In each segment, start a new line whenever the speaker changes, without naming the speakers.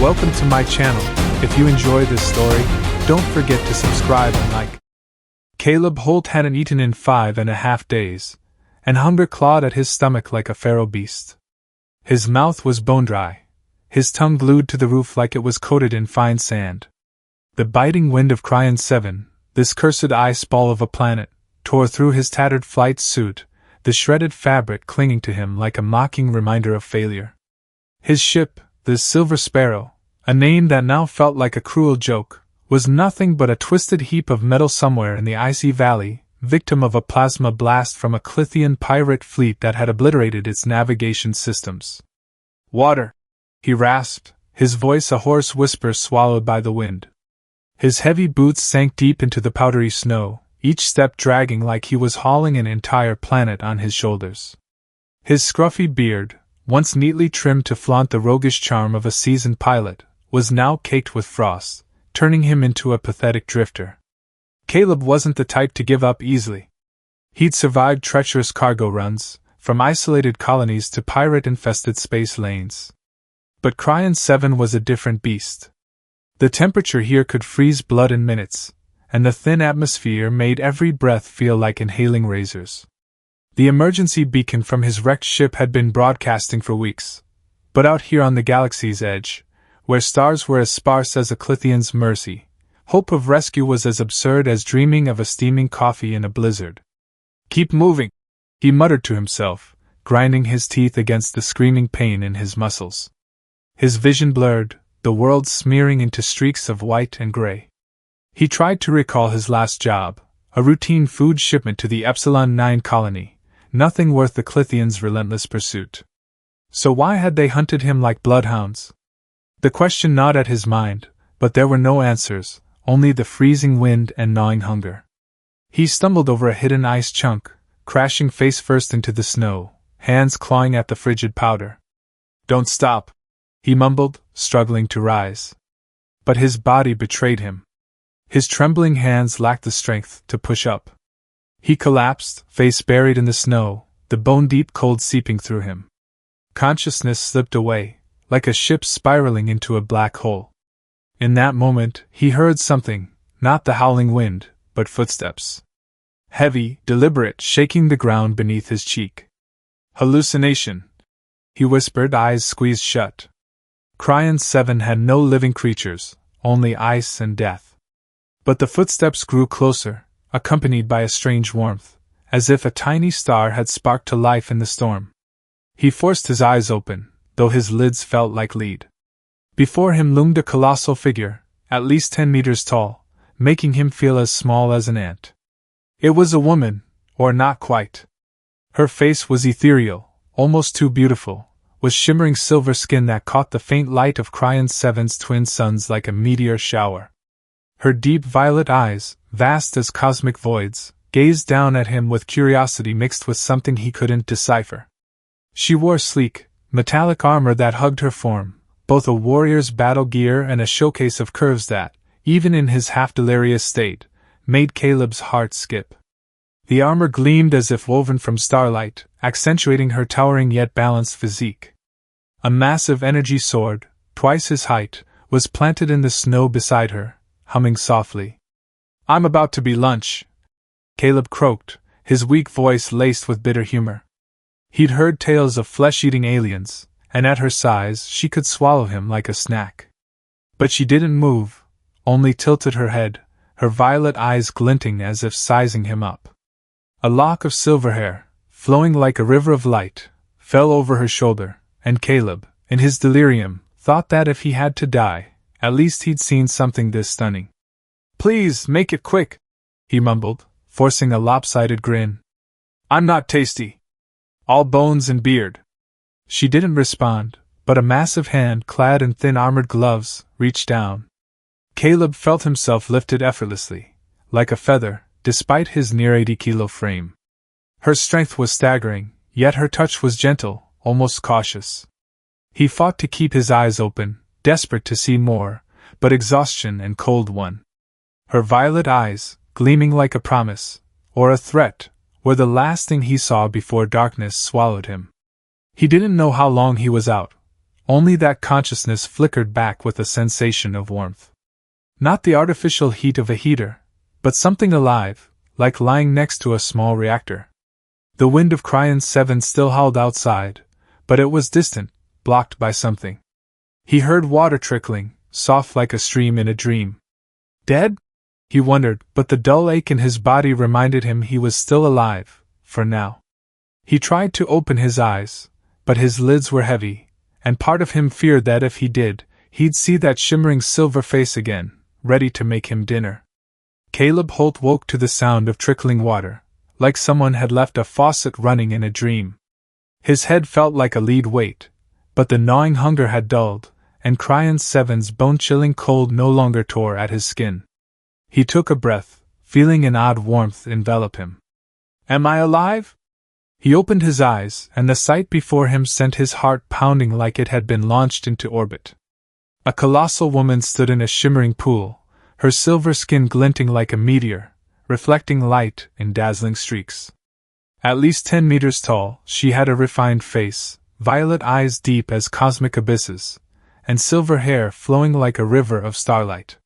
Welcome to my channel. If you enjoy this story, don't forget to subscribe and like. Caleb Holt hadn't eaten in 5.5 days, and hunger clawed at his stomach like a feral beast. His mouth was bone-dry, his tongue glued to the roof like it was coated in fine sand. The biting wind of Cryon-7, this cursed iceball of a planet, tore through his tattered flight suit, the shredded fabric clinging to him like a mocking reminder of failure. His ship, the Silver Sparrow, a name that now felt like a cruel joke, was nothing but a twisted heap of metal somewhere in the icy valley, victim of a plasma blast from a Klythian pirate fleet that had obliterated its navigation systems. "Water!" he rasped, his voice a hoarse whisper swallowed by the wind. His heavy boots sank deep into the powdery snow, each step dragging like he was hauling an entire planet on his shoulders. His scruffy beard, once neatly trimmed to flaunt the roguish charm of a seasoned pilot, was now caked with frost, turning him into a pathetic drifter. Caleb wasn't the type to give up easily. He'd survived treacherous cargo runs, from isolated colonies to pirate-infested space lanes. But Cryon-7 was a different beast. The temperature here could freeze blood in minutes, and the thin atmosphere made every breath feel like inhaling razors. The emergency beacon from his wrecked ship had been broadcasting for weeks, but out here on the galaxy's edge, where stars were as sparse as a Klythian's mercy, hope of rescue was as absurd as dreaming of a steaming coffee in a blizzard. "Keep moving," he muttered to himself, grinding his teeth against the screaming pain in his muscles. His vision blurred, the world smearing into streaks of white and gray. He tried to recall his last job, a routine food shipment to the Epsilon 9 colony, nothing worth the Klythians' relentless pursuit. So why had they hunted him like bloodhounds? The question gnawed at his mind, but there were no answers, only the freezing wind and gnawing hunger. He stumbled over a hidden ice chunk, crashing face first into the snow, hands clawing at the frigid powder. "Don't stop," he mumbled, struggling to rise. But his body betrayed him. His trembling hands lacked the strength to push up. He collapsed, face buried in the snow, the bone-deep cold seeping through him. Consciousness slipped away, like a ship spiraling into a black hole. In that moment, he heard something, not the howling wind, but footsteps. Heavy, deliberate, shaking the ground beneath his cheek. "Hallucination," he whispered, eyes squeezed shut. Cryon-7 had no living creatures, only ice and death. But the footsteps grew closer, accompanied by a strange warmth, as if a tiny star had sparked to life in the storm. He forced his eyes open, though his lids felt like lead. Before him loomed a colossal figure, at least 10 meters tall, making him feel as small as an ant. It was a woman, or not quite. Her face was ethereal, almost too beautiful, with shimmering silver skin that caught the faint light of Cryon-7's twin suns like a meteor shower. Her deep violet eyes, vast as cosmic voids, gazed down at him with curiosity mixed with something he couldn't decipher. She wore sleek, metallic armor that hugged her form, both a warrior's battle gear and a showcase of curves that, even in his half-delirious state, made Caleb's heart skip. The armor gleamed as if woven from starlight, accentuating her towering yet balanced physique. A massive energy sword, twice his height, was planted in the snow beside her, humming softly. "I'm about to be lunch," Caleb croaked, his weak voice laced with bitter humor. He'd heard tales of flesh-eating aliens, and at her size she could swallow him like a snack. But she didn't move, only tilted her head, her violet eyes glinting as if sizing him up. A lock of silver hair, flowing like a river of light, fell over her shoulder, and Caleb, in his delirium, thought that if he had to die, at least he'd seen something this stunning. "Please, make it quick," he mumbled, forcing a lopsided grin. "I'm not tasty. All bones and beard." She didn't respond, but a massive hand clad in thin armored gloves reached down. Caleb felt himself lifted effortlessly, like a feather, despite his near 80-kilo frame. Her strength was staggering, yet her touch was gentle, almost cautious. He fought to keep his eyes open, desperate to see more, but exhaustion and cold won. Her violet eyes, gleaming like a promise, or a threat, were the last thing he saw before darkness swallowed him. He didn't know how long he was out, only that consciousness flickered back with a sensation of warmth. Not the artificial heat of a heater, but something alive, like lying next to a small reactor. The wind of Cryon-7 still howled outside, but it was distant, blocked by something. He heard water trickling, soft like a stream in a dream. Dead? He wondered, but the dull ache in his body reminded him he was still alive, for now. He tried to open his eyes, but his lids were heavy, and part of him feared that if he did, he'd see that shimmering silver face again, ready to make him dinner. Caleb Holt woke to the sound of trickling water, like someone had left a faucet running in a dream. His head felt like a lead weight, but the gnawing hunger had dulled, and Cryon-7's bone-chilling cold no longer tore at his skin. He took a breath, feeling an odd warmth envelop him. Am I alive? He opened his eyes, and the sight before him sent his heart pounding like it had been launched into orbit. A colossal woman stood in a shimmering pool, her silver skin glinting like a meteor, reflecting light in dazzling streaks. At least 10 meters tall, she had a refined face, violet eyes deep as cosmic abysses, and silver hair flowing like a river of starlight.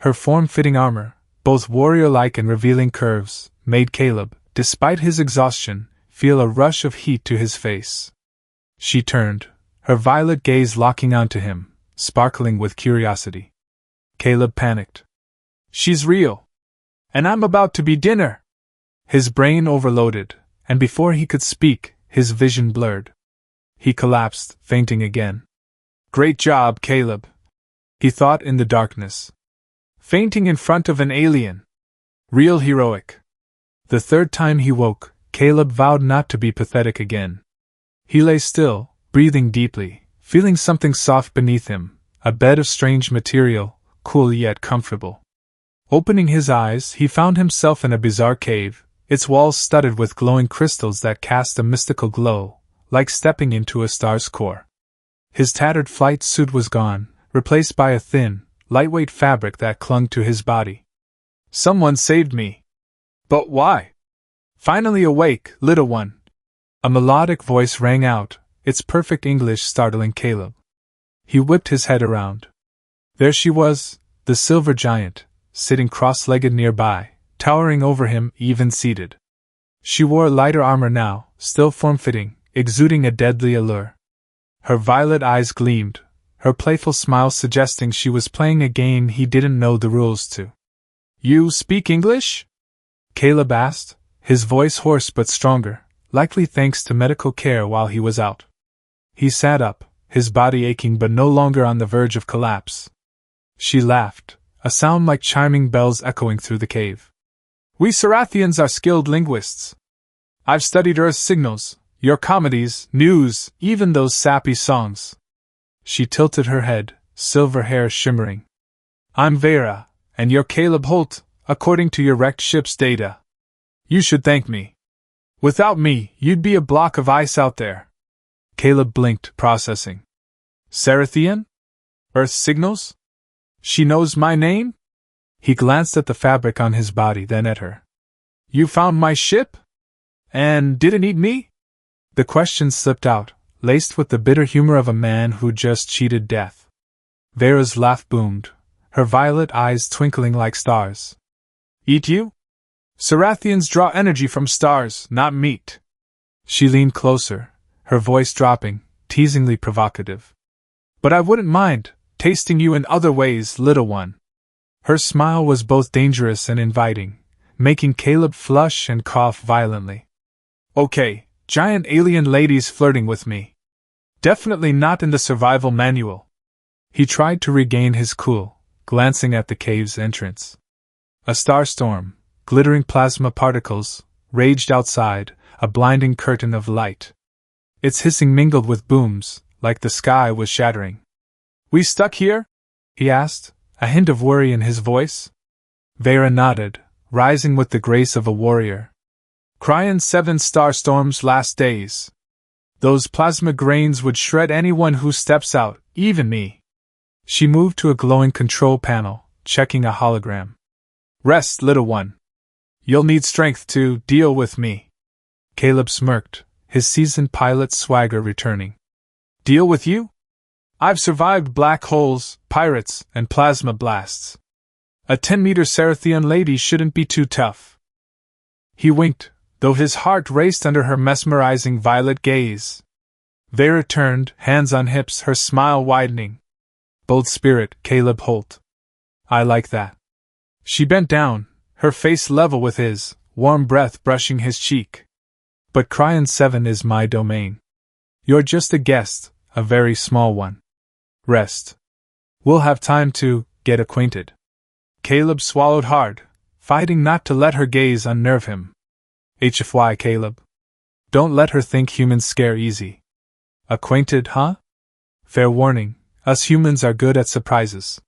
Her form-fitting armor, both warrior-like and revealing curves, made Caleb, despite his exhaustion, feel a rush of heat to his face. She turned, her violet gaze locking onto him, sparkling with curiosity. Caleb panicked. She's real! And I'm about to be dinner! His brain overloaded, and before he could speak, his vision blurred. He collapsed, fainting again. Great job, Caleb, he thought in the darkness. Fainting in front of an alien. Real heroic. The third time he woke, Caleb vowed not to be pathetic again. He lay still, breathing deeply, feeling something soft beneath him, a bed of strange material, cool yet comfortable. Opening his eyes, he found himself in a bizarre cave, its walls studded with glowing crystals that cast a mystical glow, like stepping into a star's core. His tattered flight suit was gone, replaced by a thin, lightweight fabric that clung to his body. Someone saved me. But why? Finally awake, little one. A melodic voice rang out, its perfect English startling Caleb. He whipped his head around. There she was, the silver giant, sitting cross-legged nearby, towering over him, even seated. She wore lighter armor now, still form-fitting, exuding a deadly allure. Her violet eyes gleamed, her playful smile suggesting she was playing a game he didn't know the rules to. You speak English? Caleb asked, his voice hoarse but stronger, likely thanks to medical care while he was out. He sat up, his body aching but no longer on the verge of collapse. She laughed, a sound like chiming bells echoing through the cave. We Serathians are skilled linguists. I've studied Earth's signals, your comedies, news, even those sappy songs. She tilted her head, silver hair shimmering. I'm Veyra, and you're Caleb Holt, according to your wrecked ship's data. You should thank me. Without me, you'd be a block of ice out there. Caleb blinked, processing. Serathian? Earth signals? She knows my name? He glanced at the fabric on his body, then at her. You found my ship? And didn't eat me? The question slipped out, laced with the bitter humor of a man who just cheated death. Veyra's laugh boomed, her violet eyes twinkling like stars. Eat you? Serathians draw energy from stars, not meat. She leaned closer, her voice dropping, teasingly provocative. But I wouldn't mind tasting you in other ways, little one. Her smile was both dangerous and inviting, making Caleb flush and cough violently. Okay, giant alien ladies flirting with me. Definitely not in the survival manual. He tried to regain his cool, glancing at the cave's entrance. A star storm, glittering plasma particles, raged outside, a blinding curtain of light. Its hissing mingled with booms, like the sky was shattering. We stuck here? He asked, a hint of worry in his voice. Veyra nodded, rising with the grace of a warrior. Cryon-7 starstorms last days. Those plasma grains would shred anyone who steps out, even me. She moved to a glowing control panel, checking a hologram. Rest, little one. You'll need strength to deal with me. Caleb smirked, his seasoned pilot swagger returning. Deal with you? I've survived black holes, pirates, and plasma blasts. A 10-meter Serathian lady shouldn't be too tough." He winked, though his heart raced under her mesmerizing violet gaze. Veyra turned, hands on hips, her smile widening. "Bold spirit, Caleb Holt. I like that." She bent down, her face level with his, warm breath brushing his cheek. "But Cryon-7 is my domain. You're just a guest, a very small one. Rest. We'll have time to get acquainted." Caleb swallowed hard, fighting not to let her gaze unnerve him. HFY, Caleb. Don't let her think humans scare easy. Acquainted, huh? Fair warning, us humans are good at surprises.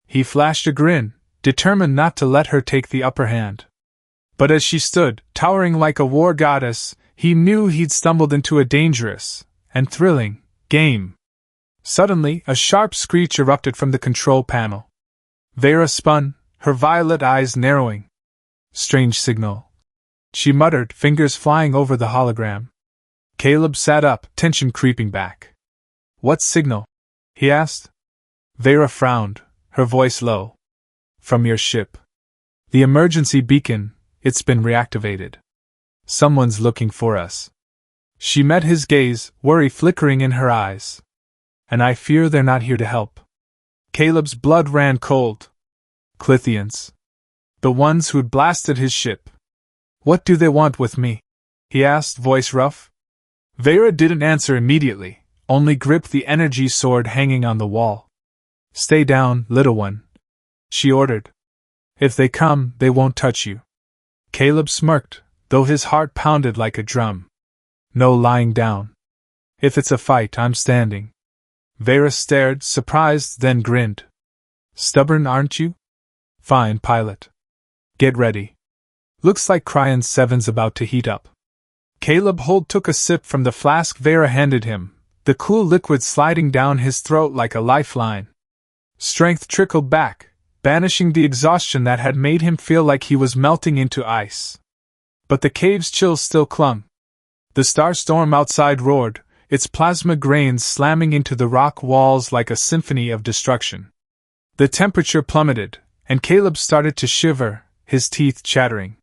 He flashed a grin, determined not to let her take the upper hand. But as she stood, towering like a war goddess, he knew he'd stumbled into a dangerous and thrilling game. Suddenly, a sharp screech erupted from the control panel. Veyra spun, her violet eyes narrowing. "Strange signal," she muttered, fingers flying over the hologram. Caleb sat up, tension creeping back. "What signal?" he asked. Veyra frowned, her voice low. "From your ship. The emergency beacon, it's been reactivated. Someone's looking for us." She met his gaze, worry flickering in her eyes. "And I fear they're not here to help." Caleb's blood ran cold. Klythians. The ones who'd blasted his ship. "What do they want with me?" he asked, voice rough. Veyra didn't answer immediately, only gripped the energy sword hanging on the wall. "Stay down, little one," she ordered. "If they come, they won't touch you." Caleb smirked, though his heart pounded like a drum. "No lying down. If it's a fight, I'm standing." Veyra stared, surprised, then grinned. "Stubborn, aren't you? Fine, pilot. Get ready. Looks like Cryon-7's about to heat up." Caleb Holt took a sip from the flask Veyra handed him, the cool liquid sliding down his throat like a lifeline. Strength trickled back, banishing the exhaustion that had made him feel like he was melting into ice. But the cave's chill still clung. The starstorm outside roared, its plasma grains slamming into the rock walls like a symphony of destruction. The temperature plummeted, and Caleb started to shiver, his teeth chattering.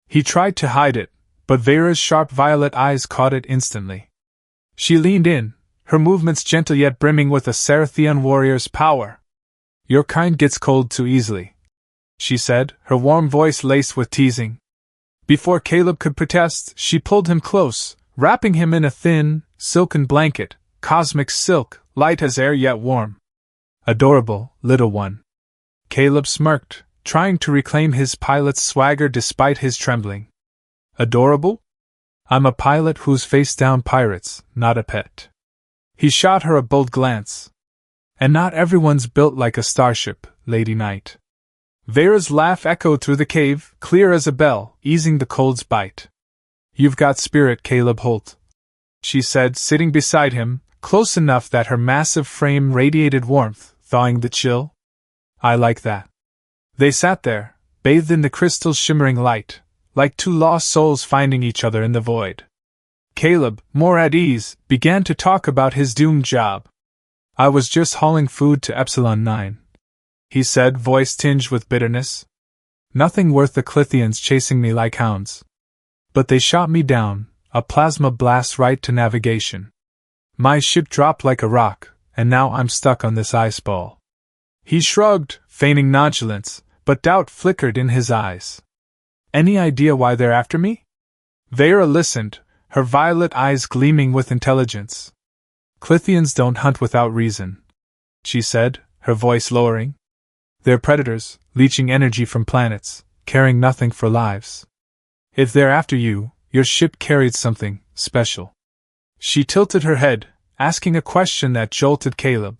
He tried to hide it, but Veyra's sharp violet eyes caught it instantly. She leaned in, her movements gentle yet brimming with a Serathian warrior's power. "Your kind gets cold too easily," she said, her warm voice laced with teasing. Before Caleb could protest, she pulled him close, wrapping him in a thin, silken blanket, cosmic silk, light as air yet warm. "Adorable, little one." Caleb smirked, trying to reclaim his pilot's swagger despite his trembling. "Adorable? I'm a pilot who's faced down pirates, not a pet." He shot her a bold glance. "And not everyone's built like a starship, Lady Knight." Veyra's laugh echoed through the cave, clear as a bell, easing the cold's bite. "You've got spirit, Caleb Holt," she said, sitting beside him, close enough that her massive frame radiated warmth, thawing the chill. "I like that." They sat there, bathed in the crystal's shimmering light, like two lost souls finding each other in the void. Caleb, more at ease, began to talk about his doomed job. "I was just hauling food to Epsilon 9. He said, voice tinged with bitterness. "Nothing worth the Klythians chasing me like hounds. But they shot me down, a plasma blast right to navigation. My ship dropped like a rock, and now I'm stuck on this iceball." He shrugged, feigning nonchalance, but doubt flickered in his eyes. "Any idea why they're after me?" Veyra listened, her violet eyes gleaming with intelligence. "Klythians don't hunt without reason," she said, her voice lowering. "They're predators, leeching energy from planets, caring nothing for lives. If they're after you, your ship carried something special." She tilted her head, asking a question that jolted Caleb.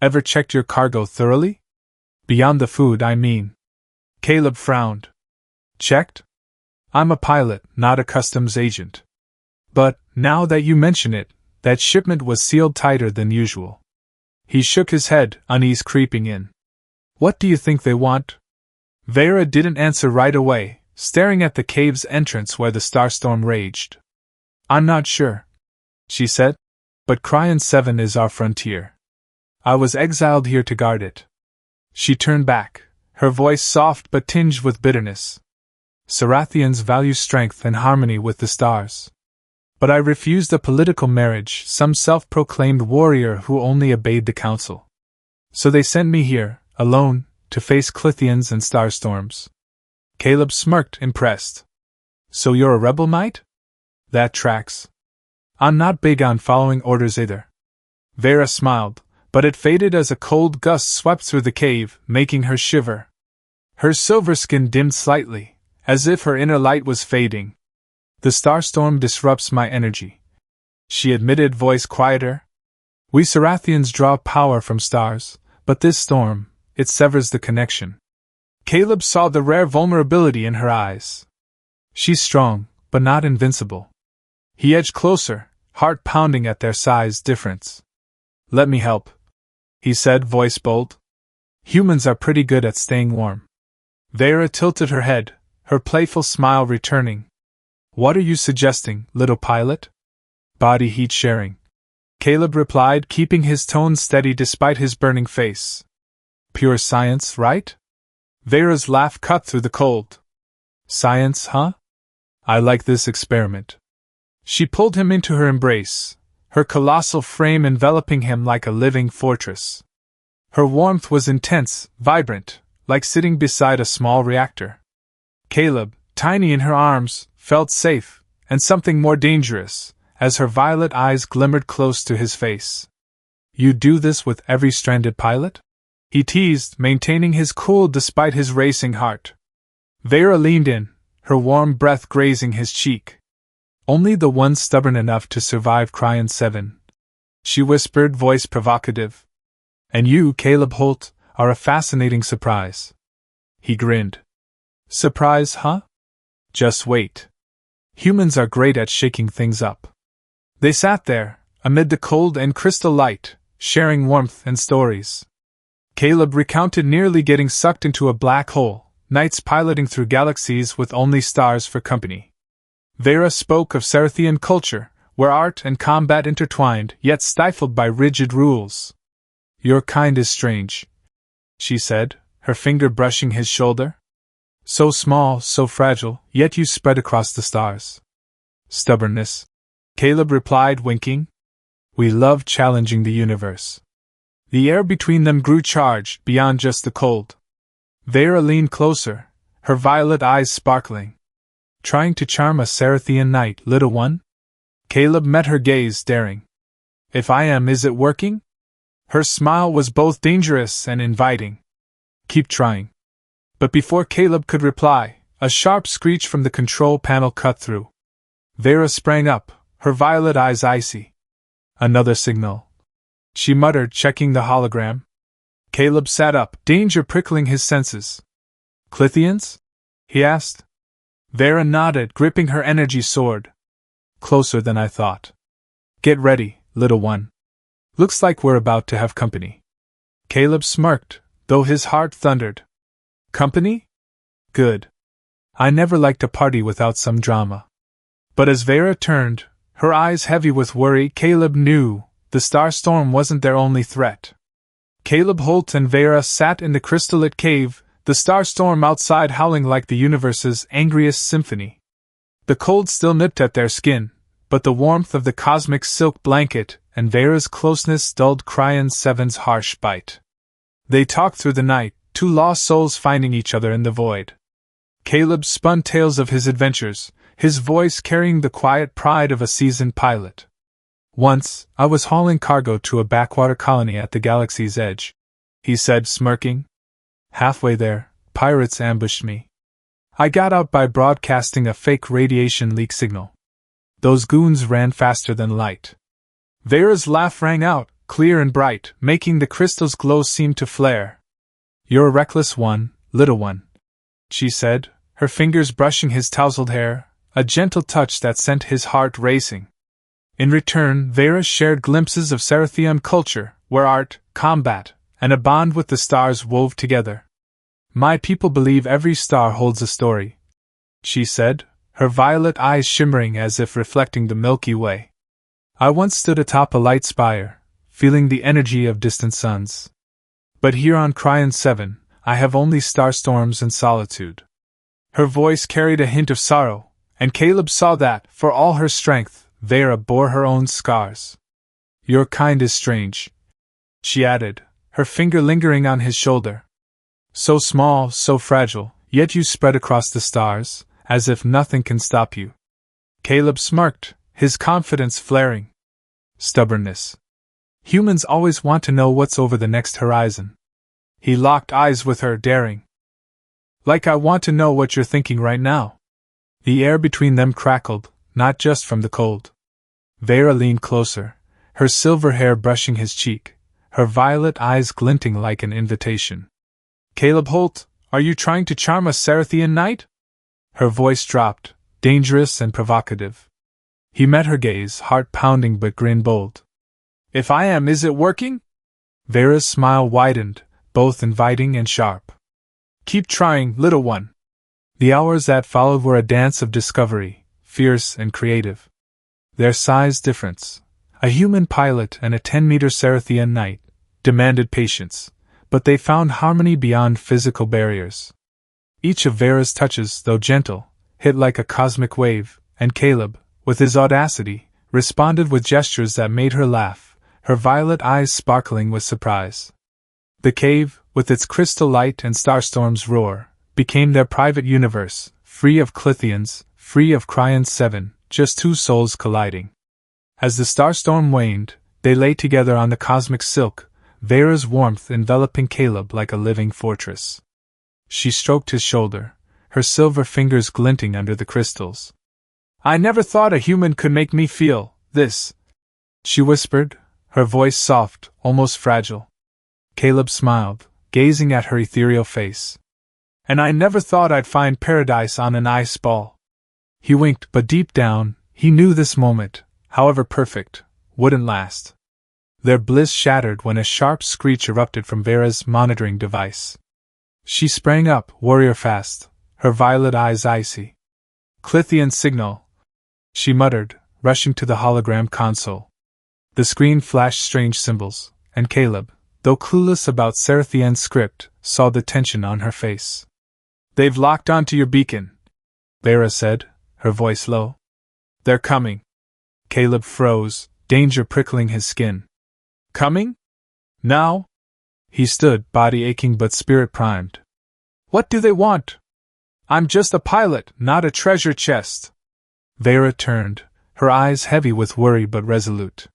"Ever checked your cargo thoroughly? Beyond the food, I mean." Caleb frowned. "Checked? I'm a pilot, not a customs agent. But, now that you mention it, that shipment was sealed tighter than usual." He shook his head, unease creeping in. "What do you think they want?" Veyra didn't answer right away, staring at the cave's entrance where the starstorm raged. "I'm not sure," she said. "But Cryon-7 is our frontier. I was exiled here to guard it. She turned back, her voice soft but tinged with bitterness. Serathians value strength and harmony with the stars. But I refused a political marriage, some self-proclaimed warrior who only obeyed the council. So they sent me here, alone, to face Klythians and starstorms. Caleb smirked, impressed. So you're a rebel knight? That tracks. I'm not big on following orders either. Veyra smiled, but it faded as a cold gust swept through the cave, making her shiver. Her silver skin dimmed slightly, as if her inner light was fading. The starstorm disrupts my energy, she admitted, voice quieter. We Serathians draw power from stars, but this storm, it severs the connection. Caleb saw the rare vulnerability in her eyes. She's strong, but not invincible. He edged closer, heart pounding at their size difference. Let me help, he said, voice bold. Humans are pretty good at staying warm. Veyra tilted her head, her playful smile returning. What are you suggesting, little pilot? Body heat sharing. Caleb replied, keeping his tone steady despite his burning face. Pure science, right? Veyra's laugh cut through the cold. Science, huh? I like this experiment. She pulled him into her embrace, her colossal frame enveloping him like a living fortress. Her warmth was intense, vibrant, like sitting beside a small reactor. Caleb, tiny in her arms, felt safe, and something more dangerous, as her violet eyes glimmered close to his face. You do this with every stranded pilot? He teased, maintaining his cool despite his racing heart. Veyra leaned in, her warm breath grazing his cheek. Only the ones stubborn enough to survive Cryon-7. She whispered, voice provocative. And you, Caleb Holt, are a fascinating surprise. He grinned. Surprise, huh? Just wait. Humans are great at shaking things up. They sat there, amid the cold and crystal light, sharing warmth and stories. Caleb recounted nearly getting sucked into a black hole, nights piloting through galaxies with only stars for company. Veyra spoke of Serathian culture, where art and combat intertwined, yet stifled by rigid rules. Your kind is strange, she said, her finger brushing his shoulder. So small, so fragile, yet you spread across the stars. Stubbornness, Caleb replied, winking. We love challenging the universe. The air between them grew charged, beyond just the cold. Veyra leaned closer, her violet eyes sparkling. Trying to charm a Serathian knight, little one? Caleb met her gaze, staring. If I am, is it working? Her smile was both dangerous and inviting. Keep trying. But before Caleb could reply, a sharp screech from the control panel cut through. Veyra sprang up, her violet eyes icy. Another signal, she muttered, checking the hologram. Caleb sat up, danger prickling his senses. Klythians? He asked. Veyra nodded, gripping her energy sword. Closer than I thought. Get ready, little one. Looks like we're about to have company. Caleb smirked, though his heart thundered. Company? Good. I never liked a party without some drama. But as Veyra turned, her eyes heavy with worry, Caleb knew the starstorm wasn't their only threat. Caleb Holt and Veyra sat in the crystallit cave, the starstorm outside howling like the universe's angriest symphony. The cold still nipped at their skin, but the warmth of the cosmic silk blanket and Veyra's closeness dulled Cryon-7's harsh bite. They talked through the night, two lost souls finding each other in the void. Caleb spun tales of his adventures, his voice carrying the quiet pride of a seasoned pilot. Once, I was hauling cargo to a backwater colony at the galaxy's edge, he said, smirking. Halfway there, pirates ambushed me. I got out by broadcasting a fake radiation leak signal. Those goons ran faster than light. Veyra's laugh rang out, clear and bright, making the crystal's glow seem to flare. You're a reckless one, little one, she said, her fingers brushing his tousled hair, a gentle touch that sent his heart racing. In return, Veyra shared glimpses of Serathian culture, where art, combat, and a bond with the stars wove together. My people believe every star holds a story, she said, her violet eyes shimmering as if reflecting the Milky Way. I once stood atop a light spire, feeling the energy of distant suns. But here on Cryon-7, I have only starstorms and solitude. Her voice carried a hint of sorrow, and Caleb saw that, for all her strength, Veyra bore her own scars. Your kind is strange, she added, her finger lingering on his shoulder. So small, so fragile, yet you spread across the stars, as if nothing can stop you. Caleb smirked, his confidence flaring. Stubbornness. Humans always want to know what's over the next horizon. He locked eyes with her, daring. Like I want to know what you're thinking right now. The air between them crackled, not just from the cold. Veyra leaned closer, her silver hair brushing his cheek, her violet eyes glinting like an invitation. Caleb Holt, are you trying to charm a Serathian knight? Her voice dropped, dangerous and provocative. He met her gaze, heart pounding but grin bold. If I am, is it working? Veyra's smile widened, both inviting and sharp. Keep trying, little one. The hours that followed were a dance of discovery, fierce and creative. Their size difference, a human pilot and a 10-meter Serathian knight, demanded patience, but they found harmony beyond physical barriers. Each of Veyra's touches, though gentle, hit like a cosmic wave, and Caleb, with his audacity, responded with gestures that made her laugh, her violet eyes sparkling with surprise. The cave, with its crystal light and starstorm's roar, became their private universe, free of Klythians, free of Cryon-7, just two souls colliding. As the starstorm waned, they lay together on the cosmic silk, Veyra's warmth enveloping Caleb like a living fortress. She stroked his shoulder, her silver fingers glinting under the crystals. I never thought a human could make me feel this, she whispered, her voice soft, almost fragile. Caleb smiled, gazing at her ethereal face. And I never thought I'd find paradise on an Iceball. He winked, but deep down, he knew this moment, however perfect, wouldn't last. Their bliss shattered when a sharp screech erupted from Veyra's monitoring device. She sprang up, warrior fast, her violet eyes icy. Klythian signal, she muttered, rushing to the hologram console. The screen flashed strange symbols, and Caleb, though clueless about Serathian's script, saw the tension on her face. They've locked onto your beacon, Veyra said, her voice low. They're coming. Caleb froze, danger prickling his skin. Coming? Now? He stood, body aching but spirit primed. What do they want? I'm just a pilot, not a treasure chest. Veyra turned, her eyes heavy with worry but resolute.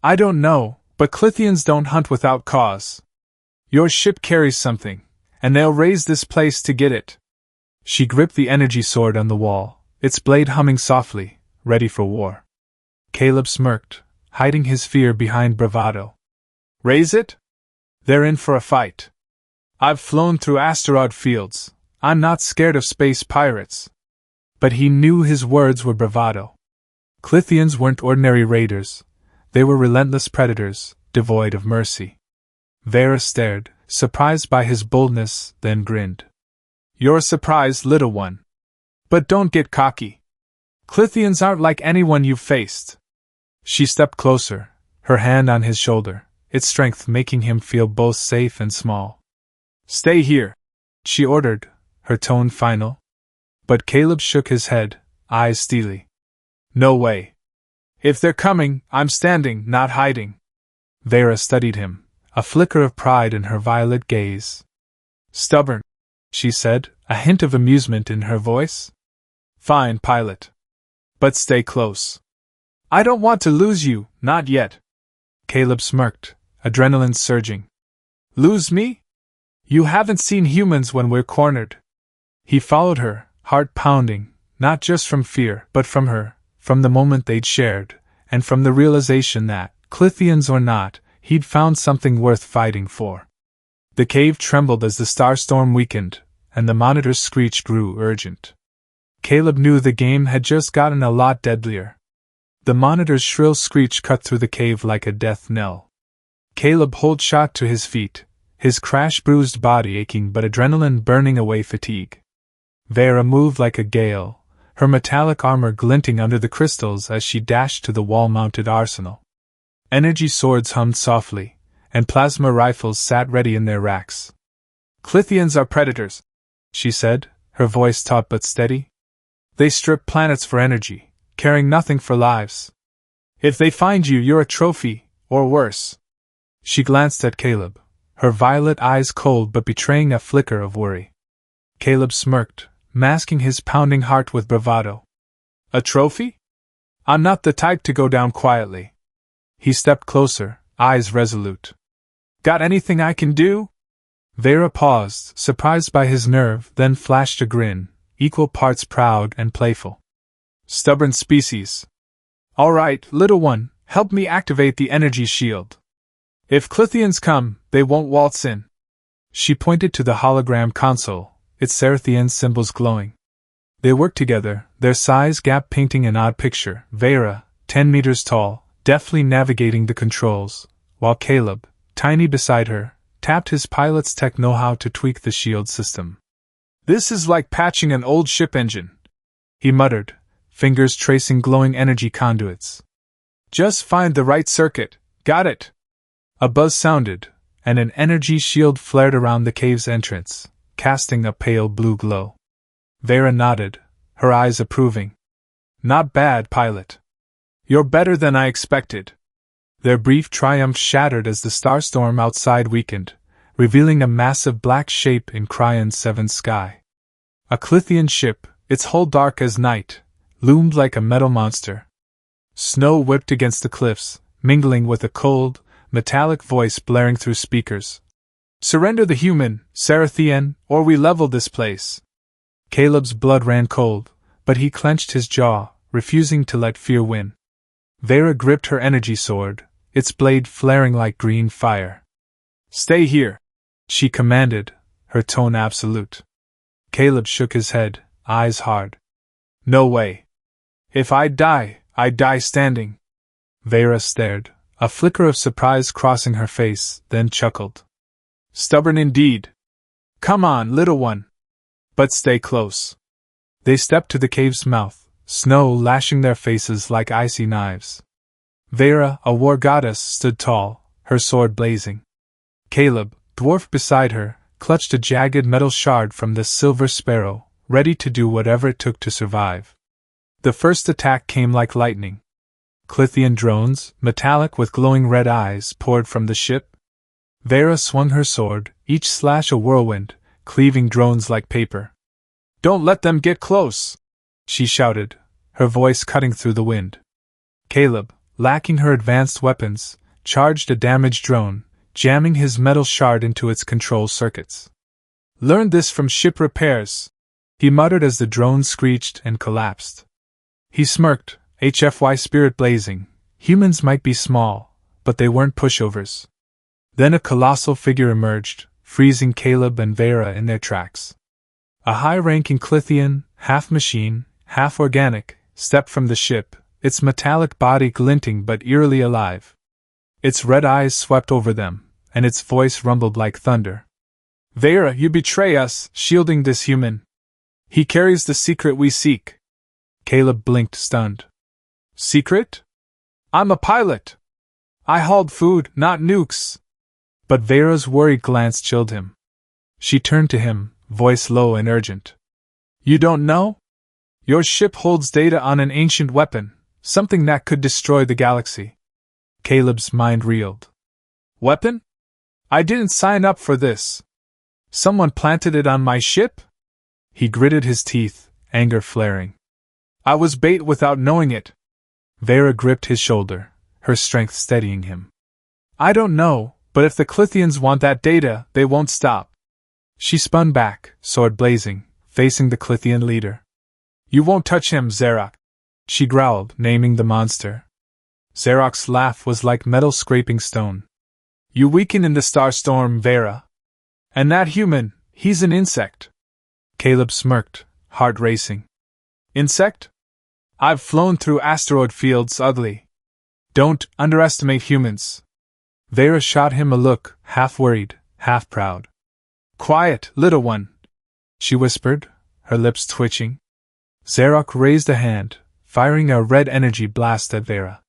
I don't know, but Klythians don't hunt without cause. Your ship carries something, and they'll raise this place to get it. She gripped the energy sword on the wall, its blade humming softly, ready for war. Caleb smirked, hiding his fear behind bravado. Raise it? They're in for a fight. I've flown through asteroid fields. I'm not scared of space pirates. But he knew his words were bravado. Klythians weren't ordinary raiders. They were relentless predators, devoid of mercy. Veyra stared, surprised by his boldness, then grinned. You're surprised, little one. But don't get cocky. Klythians aren't like anyone you've faced. She stepped closer, her hand on his shoulder, its strength making him feel both safe and small. Stay here, she ordered, her tone final. But Caleb shook his head, eyes steely. No way. If they're coming, I'm standing, not hiding. Veyra studied him, a flicker of pride in her violet gaze. Stubborn, she said, a hint of amusement in her voice. Fine, pilot. But stay close. I don't want to lose you, not yet. Caleb smirked, adrenaline surging. Lose me? You haven't seen humans when we're cornered. He followed her, heart pounding, not just from fear, but from her, from the moment they'd shared, and from the realization that, Klythians or not, he'd found something worth fighting for. The cave trembled as the starstorm weakened, and the monitor's screech grew urgent. Caleb knew the game had just gotten a lot deadlier. The monitor's shrill screech cut through the cave like a death knell. Caleb Holt shot to his feet, his crash-bruised body aching but adrenaline burning away fatigue. Veyra moved like a gale, her metallic armor glinting under the crystals as she dashed to the wall-mounted arsenal. Energy swords hummed softly, and plasma rifles sat ready in their racks. Klythians are predators, she said, her voice taut but steady. They strip planets for energy, caring nothing for lives. If they find you, you're a trophy, or worse. She glanced at Caleb, her violet eyes cold but betraying a flicker of worry. Caleb smirked, masking his pounding heart with bravado. A trophy? I'm not the type to go down quietly. He stepped closer, eyes resolute. Got anything I can do? Veyra paused, surprised by his nerve, then flashed a grin, equal parts proud and playful. Stubborn species. All right, little one, help me activate the energy shield. If Klythians come, they won't waltz in. She pointed to the hologram console, its Serathian symbols glowing. They worked together, their size gap painting an odd picture. Veyra, 10 meters tall, deftly navigating the controls, while Caleb, tiny beside her, tapped his pilot's tech know-how to tweak the shield system. This is like patching an old ship engine, he muttered, fingers tracing glowing energy conduits. Just find the right circuit, got it? A buzz sounded, and an energy shield flared around the cave's entrance, casting a pale blue glow. Veyra nodded, her eyes approving. Not bad, pilot. You're better than I expected. Their brief triumph shattered as the starstorm outside weakened, revealing a massive black shape in Cryon-7 sky. A Klythian ship, its hull dark as night, loomed like a metal monster. Snow whipped against the cliffs, mingling with a cold, metallic voice blaring through speakers. Surrender the human, Serathian, or we level this place. Caleb's blood ran cold, but he clenched his jaw, refusing to let fear win. Veyra gripped her energy sword, its blade flaring like green fire. Stay here, she commanded, her tone absolute. Caleb shook his head, eyes hard. No way. If I die standing. Veyra stared, a flicker of surprise crossing her face, then chuckled. Stubborn indeed. Come on, little one. But stay close. They stepped to the cave's mouth, snow lashing their faces like icy knives. Veyra, a war goddess, stood tall, her sword blazing. Caleb, dwarfed beside her, clutched a jagged metal shard from the silver sparrow, ready to do whatever it took to survive. The first attack came like lightning. Klythian drones, metallic with glowing red eyes, poured from the ship. Veyra swung her sword, each slash a whirlwind, cleaving drones like paper. Don't let them get close, she shouted, her voice cutting through the wind. Caleb, lacking her advanced weapons, charged a damaged drone, jamming his metal shard into its control circuits. Learned this from ship repairs, he muttered as the drone screeched and collapsed. He smirked, HFY spirit blazing. Humans might be small, but they weren't pushovers. Then a colossal figure emerged, freezing Caleb and Veyra in their tracks. A high-ranking Klythian, half machine, half organic, stepped from the ship, its metallic body glinting but eerily alive. Its red eyes swept over them, and its voice rumbled like thunder. Veyra, you betray us, shielding this human. He carries the secret we seek. Caleb blinked, stunned. Secret? I'm a pilot. I hauled food, not nukes. But Veyra's worried glance chilled him. She turned to him, voice low and urgent. You don't know? Your ship holds data on an ancient weapon, something that could destroy the galaxy. Caleb's mind reeled. Weapon? I didn't sign up for this. Someone planted it on my ship? He gritted his teeth, anger flaring. I was bait without knowing it. Veyra gripped his shoulder, her strength steadying him. I don't know, but if the Klythians want that data, they won't stop. She spun back, sword blazing, facing the Klythian leader. You won't touch him, Xerox, she growled, naming the monster. Xerox's laugh was like metal scraping stone. You weaken in the starstorm, Veyra. And that human, he's an insect. Caleb smirked, heart racing. Insect? I've flown through asteroid fields ugly. Don't underestimate humans. Veyra shot him a look, half worried, half proud. Quiet, little one, she whispered, her lips twitching. Xerox raised a hand, firing a red energy blast at Veyra.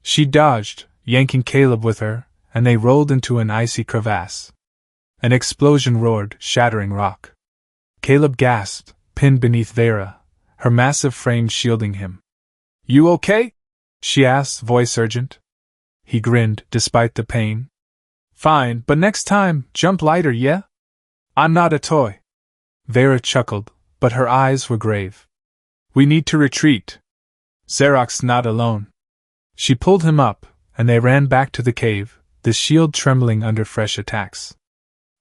She dodged, yanking Caleb with her, and they rolled into an icy crevasse. An explosion roared, shattering rock. Caleb gasped, pinned beneath Veyra, her massive frame shielding him. "You okay?" she asked, voice urgent. He grinned, despite the pain. "Fine, but next time, jump lighter, yeah? I'm not a toy." Veyra chuckled, but her eyes were grave. "We need to retreat. Xerox's not alone." She pulled him up, and they ran back to the cave, the shield trembling under fresh attacks.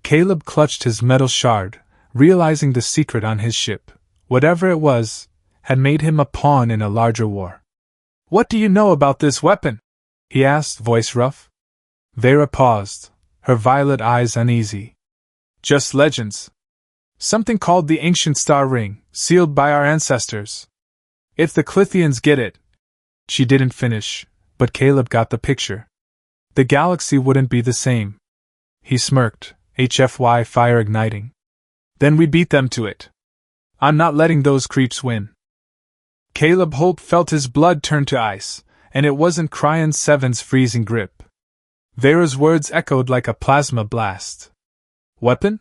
Caleb clutched his metal shard, realizing the secret on his ship, whatever it was, had made him a pawn in a larger war. "What do you know about this weapon?" he asked, voice rough. Veyra paused, her violet eyes uneasy. "Just legends. Something called the Ancient Star Ring, sealed by our ancestors. If the Klythians get it..." She didn't finish, but Caleb got the picture. The galaxy wouldn't be the same. He smirked, HFY fire igniting. "Then we beat them to it. I'm not letting those creeps win." Caleb Holt felt his blood turn to ice, and it wasn't Cryon-7's freezing grip. Veyra's words echoed like a plasma blast. "Weapon?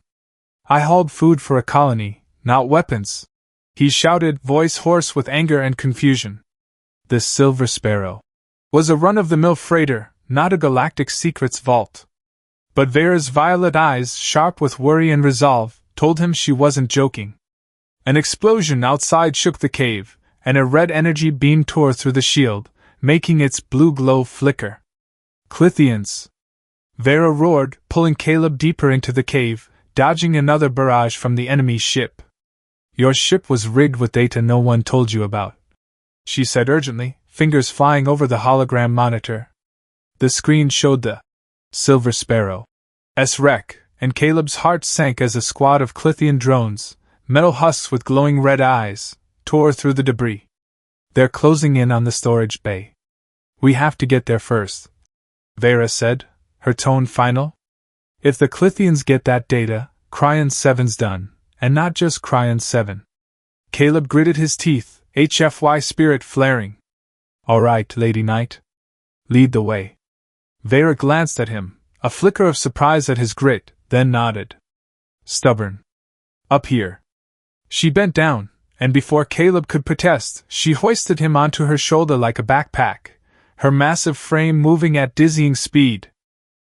I hauled food for a colony, not weapons," he shouted, voice hoarse with anger and confusion. This Silver Sparrow was a run-of-the-mill freighter, not a Galactic secrets vault. But Veyra's violet eyes, sharp with worry and resolve, told him she wasn't joking. An explosion outside shook the cave, and a red energy beam tore through the shield, making its blue glow flicker. "Klythians!" Veyra roared, pulling Caleb deeper into the cave, dodging another barrage from the enemy's ship. "Your ship was rigged with data no one told you about," she said urgently, fingers flying over the hologram monitor. The screen showed the Silver Sparrow's wreck, and Caleb's heart sank as a squad of Klythian drones, metal husks with glowing red eyes, tore through the debris. "They're closing in on the storage bay. We have to get there first," Veyra said, her tone final. "If the Klythians get that data, Cryon-7's done, and not just Cryon-7. Caleb gritted his teeth, HFY spirit flaring. "All right, Lady Knight. Lead the way." Veyra glanced at him, a flicker of surprise at his grit, then nodded. "Stubborn. Up here." She bent down, and before Caleb could protest, she hoisted him onto her shoulder like a backpack, her massive frame moving at dizzying speed.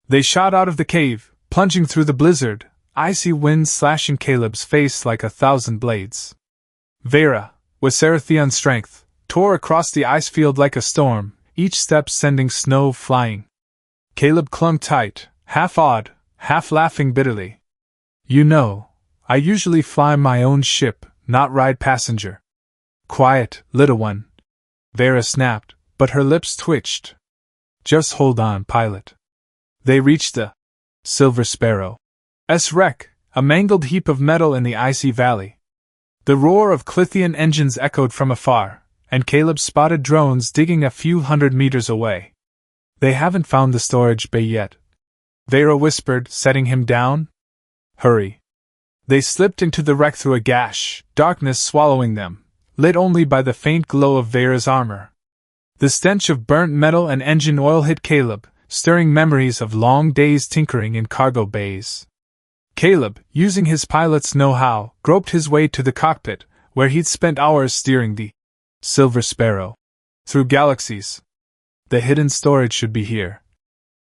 They shot out of the cave, plunging through the blizzard, icy winds slashing Caleb's face like 1,000 blades. Veyra, with Serathian strength, tore across the ice field like a storm, each step sending snow flying. Caleb clung tight, half awed, half laughing bitterly. "You know, I usually fly my own ship, not ride passenger." "Quiet, little one," Veyra snapped, but her lips twitched. "Just hold on, pilot." They reached the Silver Sparrow's wreck, a mangled heap of metal in the icy valley. The roar of Klythian engines echoed from afar, and Caleb spotted drones digging a few hundred meters away. "They haven't found the storage bay yet," Veyra whispered, setting him down. "Hurry." They slipped into the wreck through a gash, darkness swallowing them, lit only by the faint glow of Veyra's armor. The stench of burnt metal and engine oil hit Caleb, stirring memories of long days tinkering in cargo bays. Caleb, using his pilot's know-how, groped his way to the cockpit, where he'd spent hours steering the Silver Sparrow through galaxies. "The hidden storage should be here,"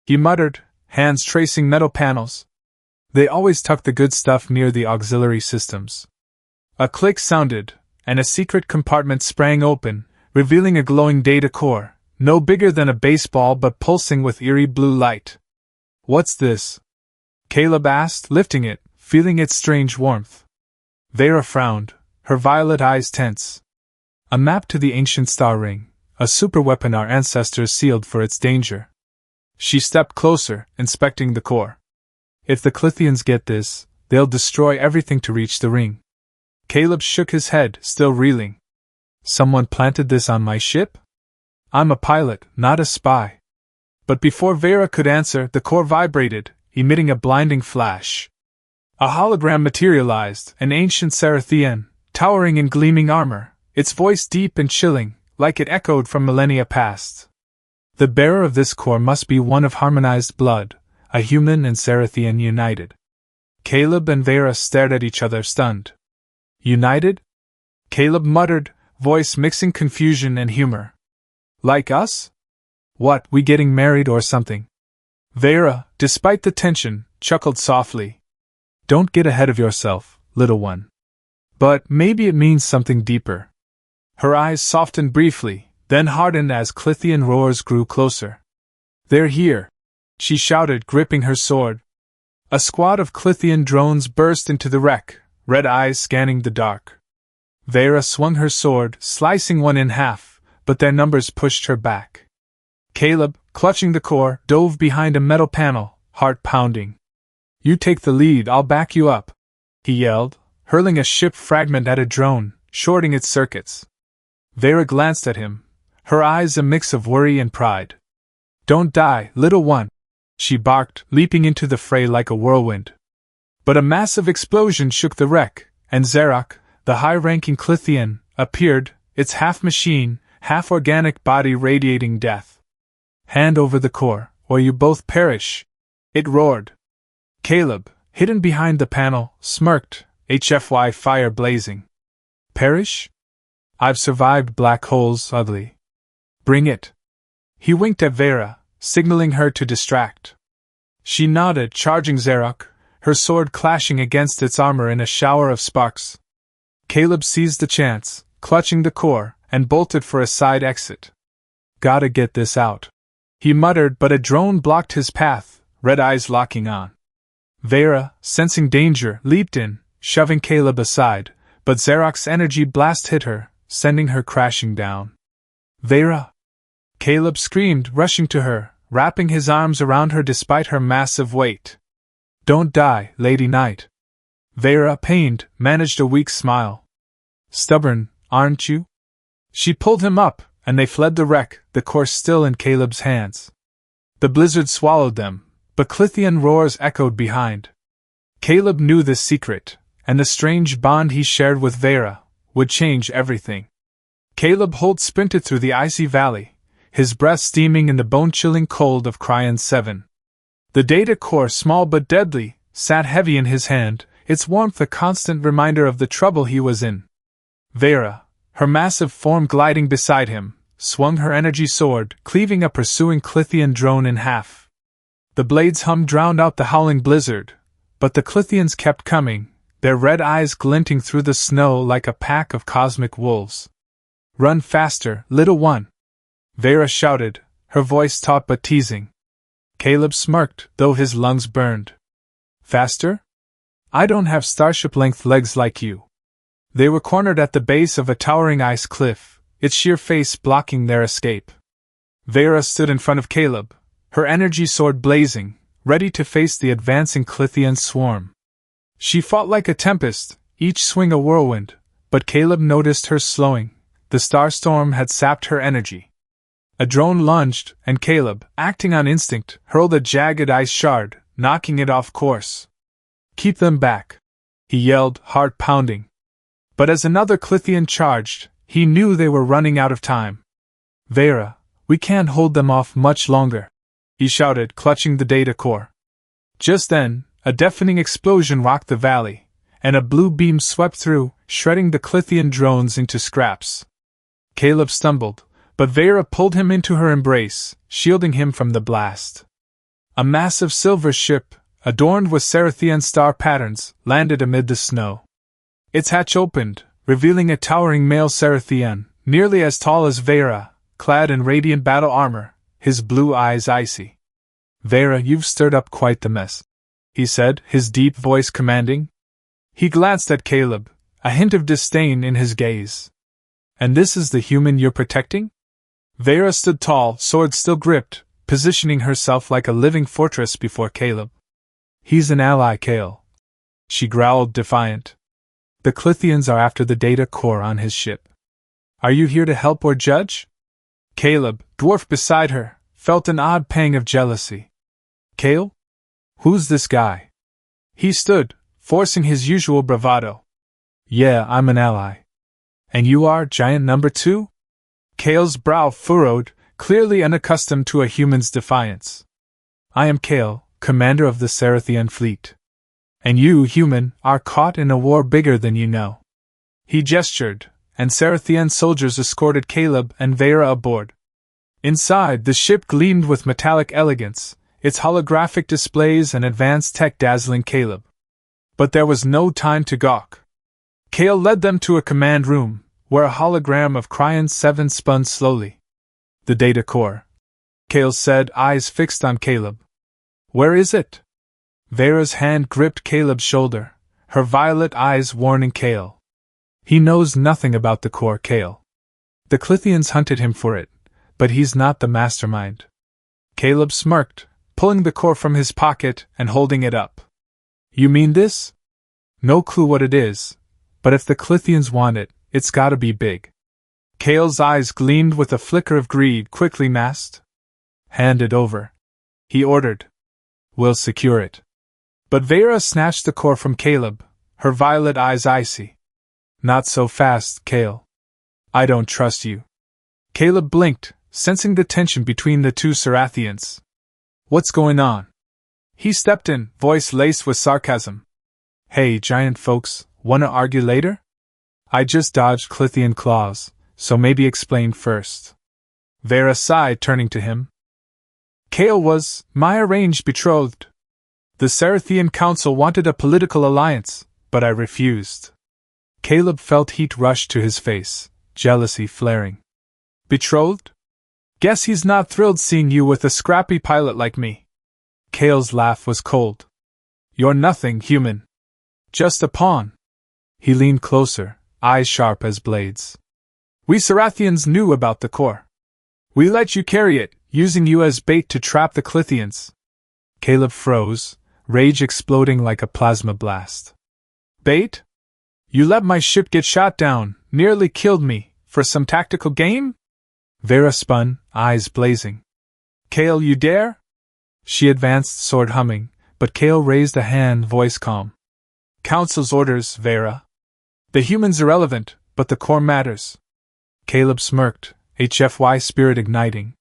he muttered, hands tracing metal panels. They always tuck the good stuff near the auxiliary systems. A click sounded, and a secret compartment sprang open, revealing a glowing data core, no bigger than a baseball but pulsing with eerie blue light. "What's this?" Caleb asked, lifting it, feeling its strange warmth. Veyra frowned, her violet eyes tense. "A map to the ancient star ring, a superweapon our ancestors sealed for its danger." She stepped closer, inspecting the core. "If the Klythians get this, they'll destroy everything to reach the ring." Caleb shook his head, still reeling. "Someone planted this on my ship? I'm a pilot, not a spy." But before Veyra could answer, the core vibrated, emitting a blinding flash. A hologram materialized, an ancient Serathian, towering in gleaming armor, its voice deep and chilling, like it echoed from millennia past. The bearer of this core must be one of harmonized blood, a human and Serathian united. Caleb and Veyra stared at each other stunned. United? Caleb muttered, voice mixing confusion and humor. Like us? What, we getting married or something? Veyra, despite the tension, chuckled softly. Don't get ahead of yourself, little one. But maybe it means something deeper. Her eyes softened briefly, then hardened as Klythian roars grew closer. They're here! She shouted, gripping her sword. A squad of Klythian drones burst into the wreck, red eyes scanning the dark. Veyra swung her sword, slicing one in half, but their numbers pushed her back. Caleb, clutching the core, dove behind a metal panel, heart pounding. You take the lead, I'll back you up, he yelled, hurling a ship fragment at a drone, shorting its circuits. Veyra glanced at him, her eyes a mix of worry and pride. Don't die, little one, she barked, leaping into the fray like a whirlwind. But a massive explosion shook the wreck, and Zarok, the high-ranking Klythian, appeared, its half-machine, half-organic body radiating death. Hand over the core, or you both perish, it roared. Caleb, hidden behind the panel, smirked, HFY fire blazing. Perish? I've survived black holes, ugly. Bring it. He winked at Veyra, signaling her to distract. She nodded, charging Zarok, her sword clashing against its armor in a shower of sparks. Caleb seized the chance, clutching the core, and bolted for a side exit. Gotta get this out, he muttered, but a drone blocked his path, red eyes locking on. Veyra, sensing danger, leaped in, shoving Caleb aside, but Zarok's energy blast hit her, sending her crashing down. Veyra! Caleb screamed, rushing to her, wrapping his arms around her despite her massive weight. Don't die, Lady Knight. Veyra, pained, managed a weak smile. Stubborn, aren't you? She pulled him up, and they fled the wreck, the core still in Caleb's hands. The blizzard swallowed them, but Klythian roars echoed behind. Caleb knew this secret, and the strange bond he shared with Veyra would change everything. Caleb Holt sprinted through the icy valley, his breath steaming in the bone-chilling cold of Cryon-7. The data core, small but deadly, sat heavy in his hand, its warmth a constant reminder of the trouble he was in. Veyra, her massive form gliding beside him, swung her energy sword, cleaving a pursuing Klythian drone in half. The blade's hum drowned out the howling blizzard, but the Klythians kept coming, their red eyes glinting through the snow like a pack of cosmic wolves. Run faster, little one! Veyra shouted, her voice taut but teasing. Caleb smirked, though his lungs burned. Faster? I don't have starship-length legs like you. They were cornered at the base of a towering ice cliff, its sheer face blocking their escape. Veyra stood in front of Caleb, her energy sword blazing, ready to face the advancing Klythian swarm. She fought like a tempest, each swing a whirlwind, but Caleb noticed her slowing. The starstorm had sapped her energy. A drone lunged, and Caleb, acting on instinct, hurled a jagged ice shard, knocking it off course. Keep them back, he yelled, heart pounding. But as another Klythian charged, he knew they were running out of time. Veyra, we can't hold them off much longer, he shouted, clutching the data core. Just then, a deafening explosion rocked the valley, and a blue beam swept through, shredding the Klythian drones into scraps. Caleb stumbled, but Veyra pulled him into her embrace, shielding him from the blast. A massive silver ship, adorned with Serathian star patterns, landed amid the snow. Its hatch opened, revealing a towering male Serathian, nearly as tall as Veyra, clad in radiant battle armor, his blue eyes icy. Veyra, you've stirred up quite the mess, he said, his deep voice commanding. He glanced at Caleb, a hint of disdain in his gaze. And this is the human you're protecting? Veyra stood tall, sword still gripped, positioning herself like a living fortress before Caleb. He's an ally, Cale, she growled, defiant. The Klythians are after the data core on his ship. Are you here to help or judge? Caleb, dwarf beside her, felt an odd pang of jealousy. Cale? Who's this guy? He stood, forcing his usual bravado. Yeah, I'm an ally. And you are Giant number 2? Cale's brow furrowed, clearly unaccustomed to a human's defiance. I am Kale, commander of the Serathian fleet. And you, human, are caught in a war bigger than you know. He gestured, and Serathian soldiers escorted Caleb and Veyra aboard. Inside, the ship gleamed with metallic elegance, its holographic displays and advanced tech dazzling Caleb. But there was no time to gawk. Kale led them to a command room, where a hologram of Cryon-7 spun slowly. The data core, Kale said, eyes fixed on Caleb. Where is it? Veyra's hand gripped Caleb's shoulder, her violet eyes warning Kale. He knows nothing about the core, Kale. The Klythians hunted him for it, but he's not the mastermind. Caleb smirked, pulling the core from his pocket and holding it up. You mean this? No clue what it is, but if the Klythians want it, it's gotta be big. Kale's eyes gleamed with a flicker of greed, quickly masked. Hand it over, he ordered. We'll secure it. But Veyra snatched the core from Caleb, her violet eyes icy. Not so fast, Kale. I don't trust you. Caleb blinked, sensing the tension between the two Serathians. What's going on? He stepped in, voice laced with sarcasm. Hey, giant folks, wanna argue later? I just dodged Klythian claws, so maybe explain first. Veyra sighed, turning to him. Kale was my arranged betrothed. The Serathian Council wanted a political alliance, but I refused. Caleb felt heat rush to his face, jealousy flaring. Betrothed? Guess he's not thrilled seeing you with a scrappy pilot like me. Kale's laugh was cold. You're nothing, human. Just a pawn. He leaned closer, eyes sharp as blades. We Serathians knew about the core. We let you carry it, using you as bait to trap the Klythians. Caleb froze, rage exploding like a plasma blast. Bait? You let my ship get shot down, nearly killed me, for some tactical game? Veyra spun, eyes blazing. Kale, you dare? She advanced, sword humming, but Kale raised a hand, voice calm. Council's orders, Veyra. The humans irrelevant, but the core matters. Caleb smirked, HFY spirit igniting.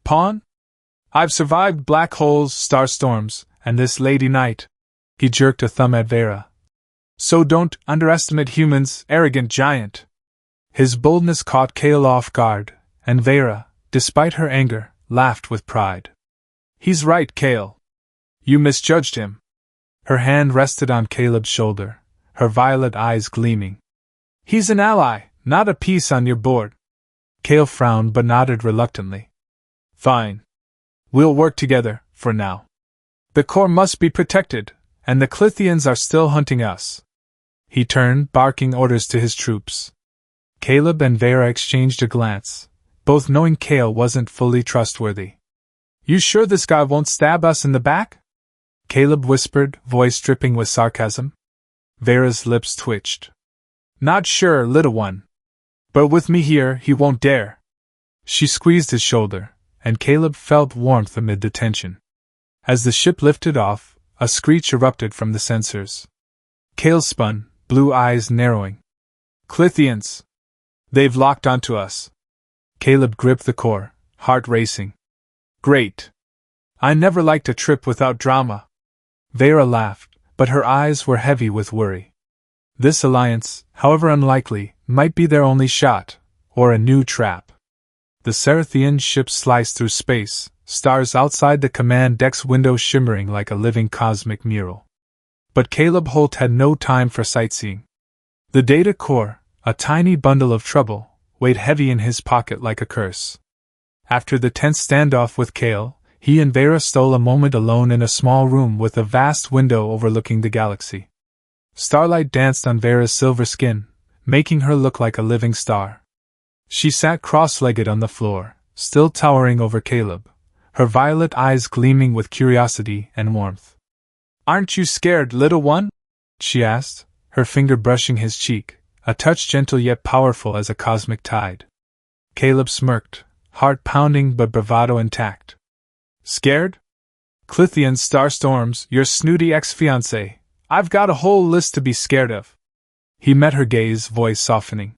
Pawn? I've survived black holes, star storms, and this lady night. He jerked a thumb at Veyra. So don't underestimate humans, arrogant giant. His boldness caught Kale off guard, and Veyra, despite her anger, laughed with pride. He's right, Kale. You misjudged him. Her hand rested on Caleb's shoulder, her violet eyes gleaming. He's an ally, not a piece on your board. Kale frowned but nodded reluctantly. Fine. We'll work together, for now. The core must be protected, and the Klythians are still hunting us. He turned, barking orders to his troops. Caleb and Veyra exchanged a glance, both knowing Kale wasn't fully trustworthy. You sure this guy won't stab us in the back? Caleb whispered, voice dripping with sarcasm. Veyra's lips twitched. Not sure, little one. But with me here, he won't dare. She squeezed his shoulder, and Caleb felt warmth amid the tension. As the ship lifted off, a screech erupted from the sensors. Kale spun, blue eyes narrowing. Klythians! They've locked onto us. Caleb gripped the core, heart racing. Great. I never liked a trip without drama. Veyra laughed, but her eyes were heavy with worry. This alliance, however unlikely, might be their only shot, or a new trap. The Serathian ship sliced through space, stars outside the command deck's window shimmering like a living cosmic mural. But Caleb Holt had no time for sightseeing. The data core, a tiny bundle of trouble, weighed heavy in his pocket like a curse. After the tense standoff with Kale, he and Veyra stole a moment alone in a small room with a vast window overlooking the galaxy. Starlight danced on Veyra's silver skin, making her look like a living star. She sat cross-legged on the floor, still towering over Caleb, her violet eyes gleaming with curiosity and warmth. Aren't you scared, little one? She asked, her finger brushing his cheek, a touch gentle yet powerful as a cosmic tide. Caleb smirked, heart pounding but bravado intact. Scared? Klythian starstorms, your snooty ex-fiancé. I've got a whole list to be scared of. He met her gaze, voice softening.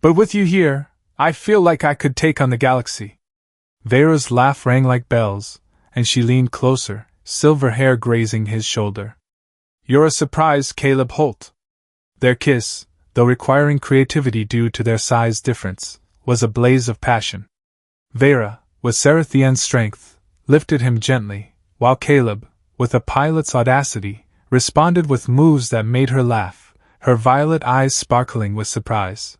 But with you here, I feel like I could take on the galaxy. Veyra's laugh rang like bells, and she leaned closer, silver hair grazing his shoulder. "You're a surprise, Caleb Holt." Their kiss, though requiring creativity due to their size difference, was a blaze of passion. Veyra, with Serathian's strength, lifted him gently, while Caleb, with a pilot's audacity, responded with moves that made her laugh, her violet eyes sparkling with surprise.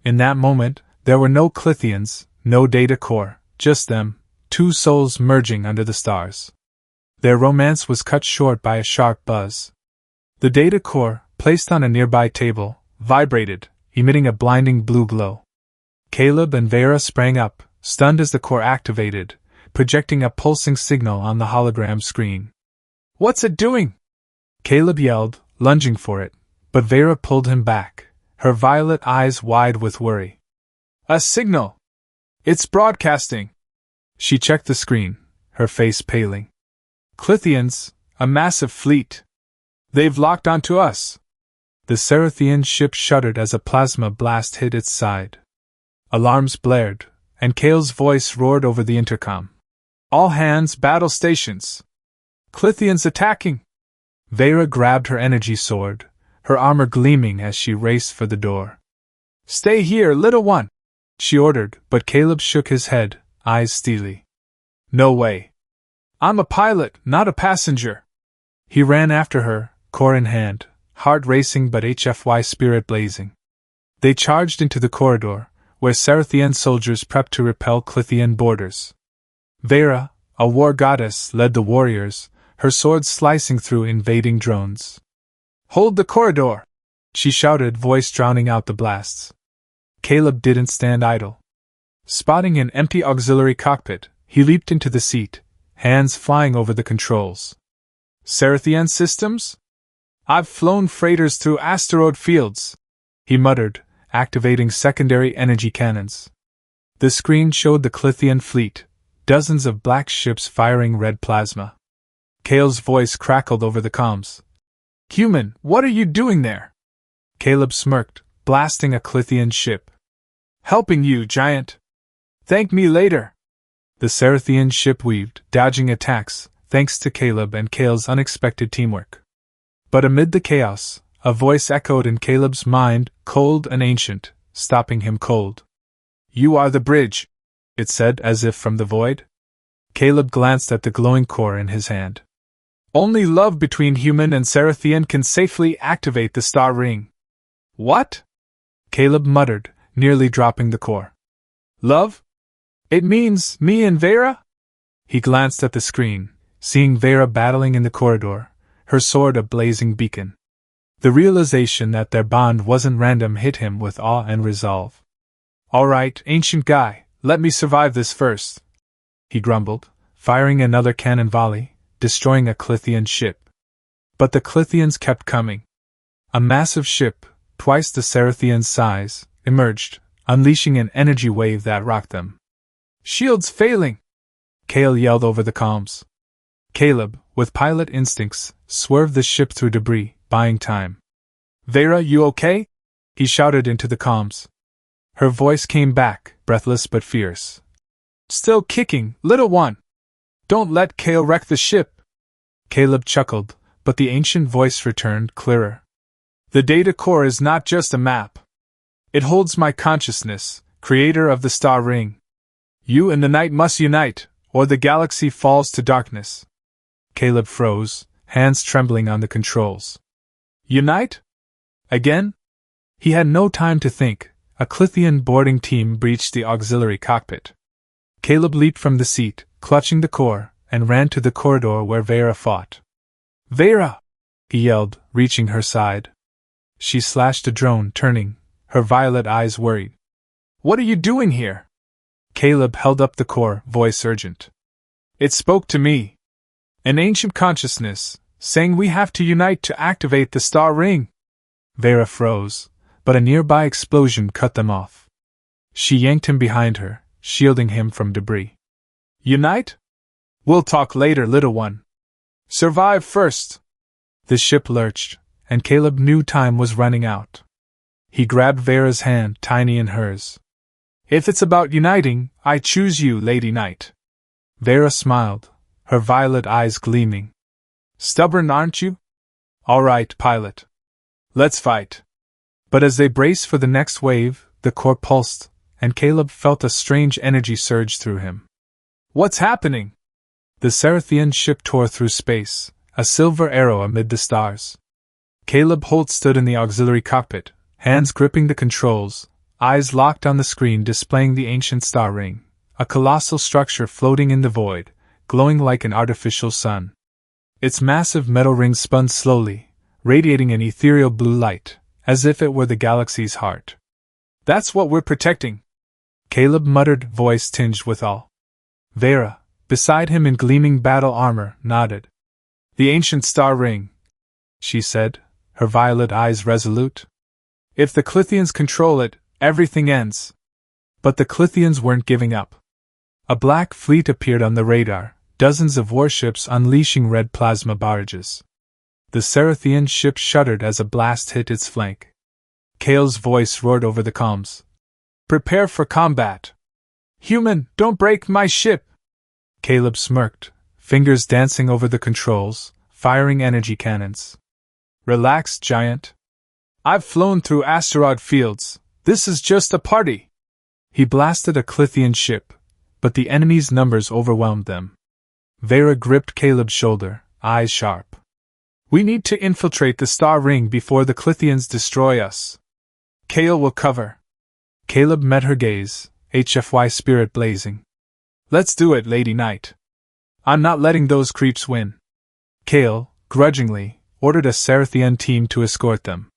In that moment, there were no Klythians, no data core, just them, two souls merging under the stars. Their romance was cut short by a sharp buzz. The data core, placed on a nearby table, vibrated, emitting a blinding blue glow. Caleb and Veyra sprang up, stunned as the core activated, projecting a pulsing signal on the hologram screen. "What's it doing?" Caleb yelled, lunging for it, but Veyra pulled him back, her violet eyes wide with worry. "A signal! It's broadcasting!" She checked the screen, her face paling. "Klythians, a massive fleet. They've locked onto us." The Serathian ship shuddered as a plasma blast hit its side. Alarms blared, and Kale's voice roared over the intercom. "All hands, battle stations! Klythians attacking!" Veyra grabbed her energy sword, her armor gleaming as she raced for the door. "Stay here, little one," she ordered, but Caleb shook his head, eyes steely. "No way. I'm a pilot, not a passenger." He ran after her, core in hand, heart racing but HFY spirit blazing. They charged into the corridor, where Serathian soldiers prepped to repel Klythian borders. Veyra, a war goddess, led the warriors, her sword slicing through invading drones. "Hold the corridor!" she shouted, voice drowning out the blasts. Caleb didn't stand idle. Spotting an empty auxiliary cockpit, he leaped into the seat, hands flying over the controls. "Serathian systems? I've flown freighters through asteroid fields," he muttered, activating secondary energy cannons. The screen showed the Klythian fleet, dozens of black ships firing red plasma. Kale's voice crackled over the comms. "Human, what are you doing there?" Caleb smirked, blasting a Klythian ship. "Helping you, giant. Thank me later." The Serathian ship weaved, dodging attacks, thanks to Caleb and Kale's unexpected teamwork. But amid the chaos, a voice echoed in Caleb's mind, cold and ancient, stopping him cold. "You are the bridge," it said as if from the void. Caleb glanced at the glowing core in his hand. "Only love between human and Serathian can safely activate the star ring." "What?" Caleb muttered, nearly dropping the core. "Love? It means me and Veyra?" He glanced at the screen, seeing Veyra battling in the corridor, her sword a blazing beacon. The realization that their bond wasn't random hit him with awe and resolve. "All right, ancient guy, let me survive this first," he grumbled, firing another cannon volley, destroying a Klythian ship. But the Klythians kept coming. A massive ship, twice the Serathian's size, emerged, unleashing an energy wave that rocked them. "Shields failing!" Cale yelled over the comms. Caleb, with pilot instincts, swerved the ship through debris, buying time. "Veyra, you okay?" he shouted into the comms. Her voice came back, breathless but fierce. "Still kicking, little one. Don't let Cale wreck the ship." Caleb chuckled, but the ancient voice returned, clearer. "The data core is not just a map. It holds my consciousness, creator of the star ring. You and the night must unite, or the galaxy falls to darkness." Caleb froze, hands trembling on the controls. "Unite? Again?" He had no time to think. A Klythian boarding team breached the auxiliary cockpit. Caleb leaped from the seat, clutching the core, and ran to the corridor where Veyra fought. "Veyra!" he yelled, reaching her side. She slashed a drone, turning, her violet eyes worried. "What are you doing here?" Caleb held up the core, voice urgent. "It spoke to me. An ancient consciousness, saying we have to unite to activate the star ring." Veyra froze, but a nearby explosion cut them off. She yanked him behind her, shielding him from debris. "Unite? We'll talk later, little one. Survive first." The ship lurched, and Caleb knew time was running out. He grabbed Veyra's hand, tiny in hers. If it's about uniting, I choose you, Lady Knight. Veyra smiled, her violet eyes gleaming. Stubborn, aren't you? All right, pilot. Let's fight. But as they braced for the next wave, the core pulsed, and Caleb felt a strange energy surge through him. What's happening? The Serathian ship tore through space, a silver arrow amid the stars. Caleb Holt stood in the auxiliary cockpit, hands gripping the controls, eyes locked on the screen displaying the ancient star ring, a colossal structure floating in the void, glowing like an artificial sun. Its massive metal ring spun slowly, radiating an ethereal blue light, as if it were the galaxy's heart. That's what we're protecting, Caleb muttered, voice tinged with awe. Veyra, beside him in gleaming battle armor, nodded. The ancient star ring, she said, her violet eyes resolute. If the Klythians control it, everything ends. But the Klythians weren't giving up. A black fleet appeared on the radar, dozens of warships unleashing red plasma barrages. The Serathian ship shuddered as a blast hit its flank. Kale's voice roared over the comms. Prepare for combat. Human, don't break my ship! Caleb smirked, fingers dancing over the controls, firing energy cannons. Relax, giant. I've flown through asteroid fields. This is just a party. He blasted a Klythian ship, but the enemy's numbers overwhelmed them. Veyra gripped Caleb's shoulder, eyes sharp. We need to infiltrate the star ring before the Klythians destroy us. Cale will cover. Caleb met her gaze, HFY spirit blazing. Let's do it, Lady Knight. I'm not letting those creeps win. Cale, grudgingly, ordered a Serathian team to escort them.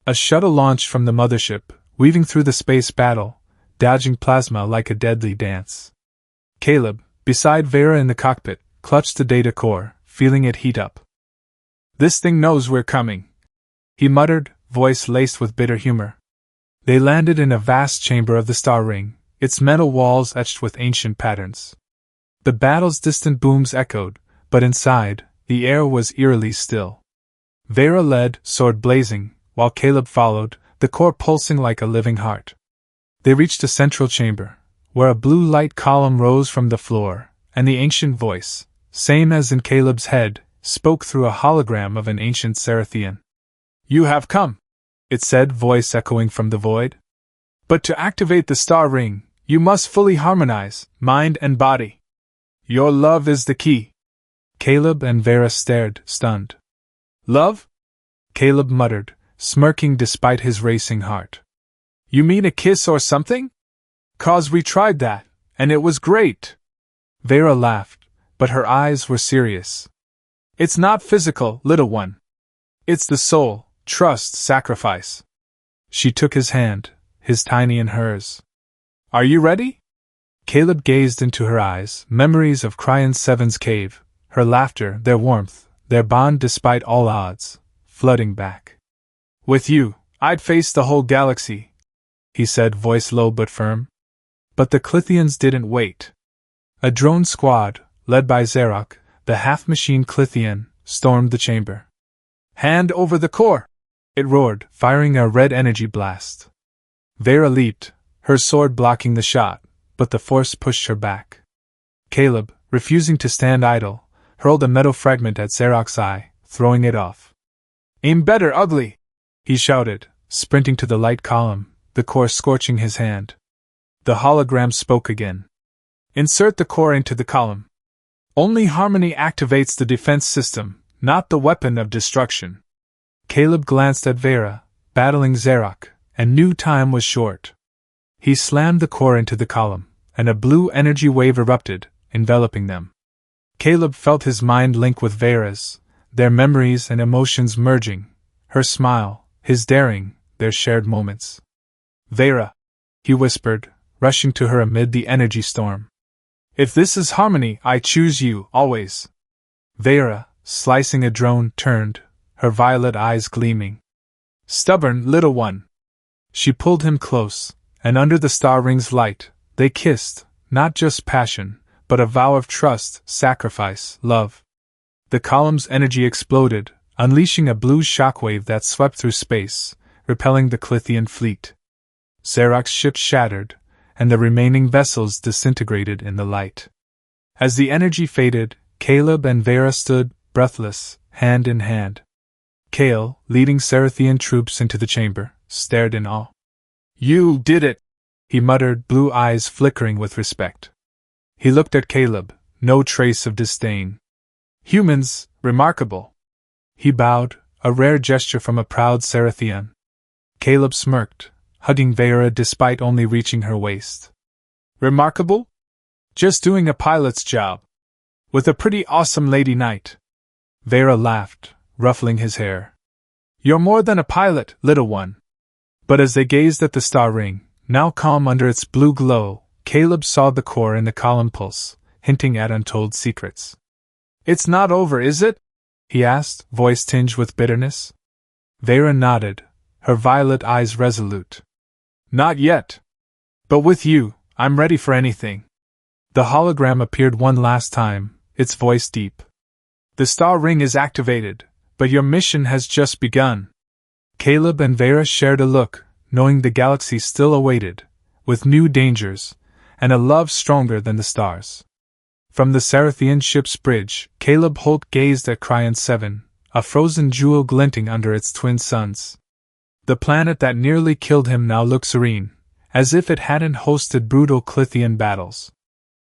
A shuttle launched from the mothership, weaving through the space battle, dodging plasma like a deadly dance. Caleb, beside Veyra in the cockpit, clutched the data core, feeling it heat up. This thing knows we're coming, he muttered, voice laced with bitter humor. They landed in a vast chamber of the star ring, its metal walls etched with ancient patterns. The battle's distant booms echoed, but inside, the air was eerily still. Veyra led, sword blazing, while Caleb followed, the core pulsing like a living heart. They reached a central chamber, where a blue light column rose from the floor, and the ancient voice, same as in Caleb's head, spoke through a hologram of an ancient Serathian. You have come, it said, voice echoing from the void. But to activate the star ring, you must fully harmonize mind and body. Your love is the key. Caleb and Veyra stared, stunned. Love? Caleb muttered, smirking despite his racing heart. You mean a kiss or something? 'Cause we tried that, and it was great. Veyra laughed, but her eyes were serious. It's not physical, little one. It's the soul, trust, sacrifice. She took his hand, his tiny in hers. Are you ready? Caleb gazed into her eyes, memories of Cryon-7's cave, her laughter, their warmth, their bond despite all odds, flooding back. With you, I'd face the whole galaxy, he said, voice low but firm. But the Klythians didn't wait. A drone squad, led by Xerox, the half-machine Klythian, stormed the chamber. Hand over the core! It roared, firing a red energy blast. Veyra leaped, her sword blocking the shot, but the force pushed her back. Caleb, refusing to stand idle, hurled a metal fragment at Xerox's eye, throwing it off. Aim better, ugly! He shouted, sprinting to the light column, the core scorching his hand. The hologram spoke again. Insert the core into the column. Only harmony activates the defense system, not the weapon of destruction. Caleb glanced at Veyra, battling Xerox, and knew time was short. He slammed the core into the column, and a blue energy wave erupted, enveloping them. Caleb felt his mind link with Veyra's, their memories and emotions merging, her smile, his daring, their shared moments. Veyra, he whispered, rushing to her amid the energy storm. If this is harmony, I choose you, always. Veyra, slicing a drone, turned, her violet eyes gleaming. Stubborn little one. She pulled him close, and under the star ring's light, they kissed, not just passion, but a vow of trust, sacrifice, love. The column's energy exploded, unleashing a blue shockwave that swept through space, repelling the Klythian fleet. Xerox's ship shattered, and the remaining vessels disintegrated in the light. As the energy faded, Caleb and Veyra stood, breathless, hand in hand. Cale, leading Serathian troops into the chamber, stared in awe. "You did it!" he muttered, blue eyes flickering with respect. He looked at Caleb, no trace of disdain. "Humans, remarkable." He bowed, a rare gesture from a proud Serathian. Caleb smirked, hugging Veyra despite only reaching her waist. "Remarkable? Just doing a pilot's job. With a pretty awesome lady knight." Veyra laughed, ruffling his hair. "You're more than a pilot, little one." But as they gazed at the star ring, now calm under its blue glow, Caleb saw the core in the column pulse, hinting at untold secrets. "It's not over, is it?" he asked, voice tinged with bitterness. Veyra nodded, her violet eyes resolute. "Not yet. But with you, I'm ready for anything." The hologram appeared one last time, its voice deep. "The star ring is activated, but your mission has just begun." Caleb and Veyra shared a look, knowing the galaxy still awaited, with new dangers, and a love stronger than the stars. From the Serathian ship's bridge, Caleb Holt gazed at Cryon-7, a frozen jewel glinting under its twin suns. The planet that nearly killed him now looked serene, as if it hadn't hosted brutal Klythian battles.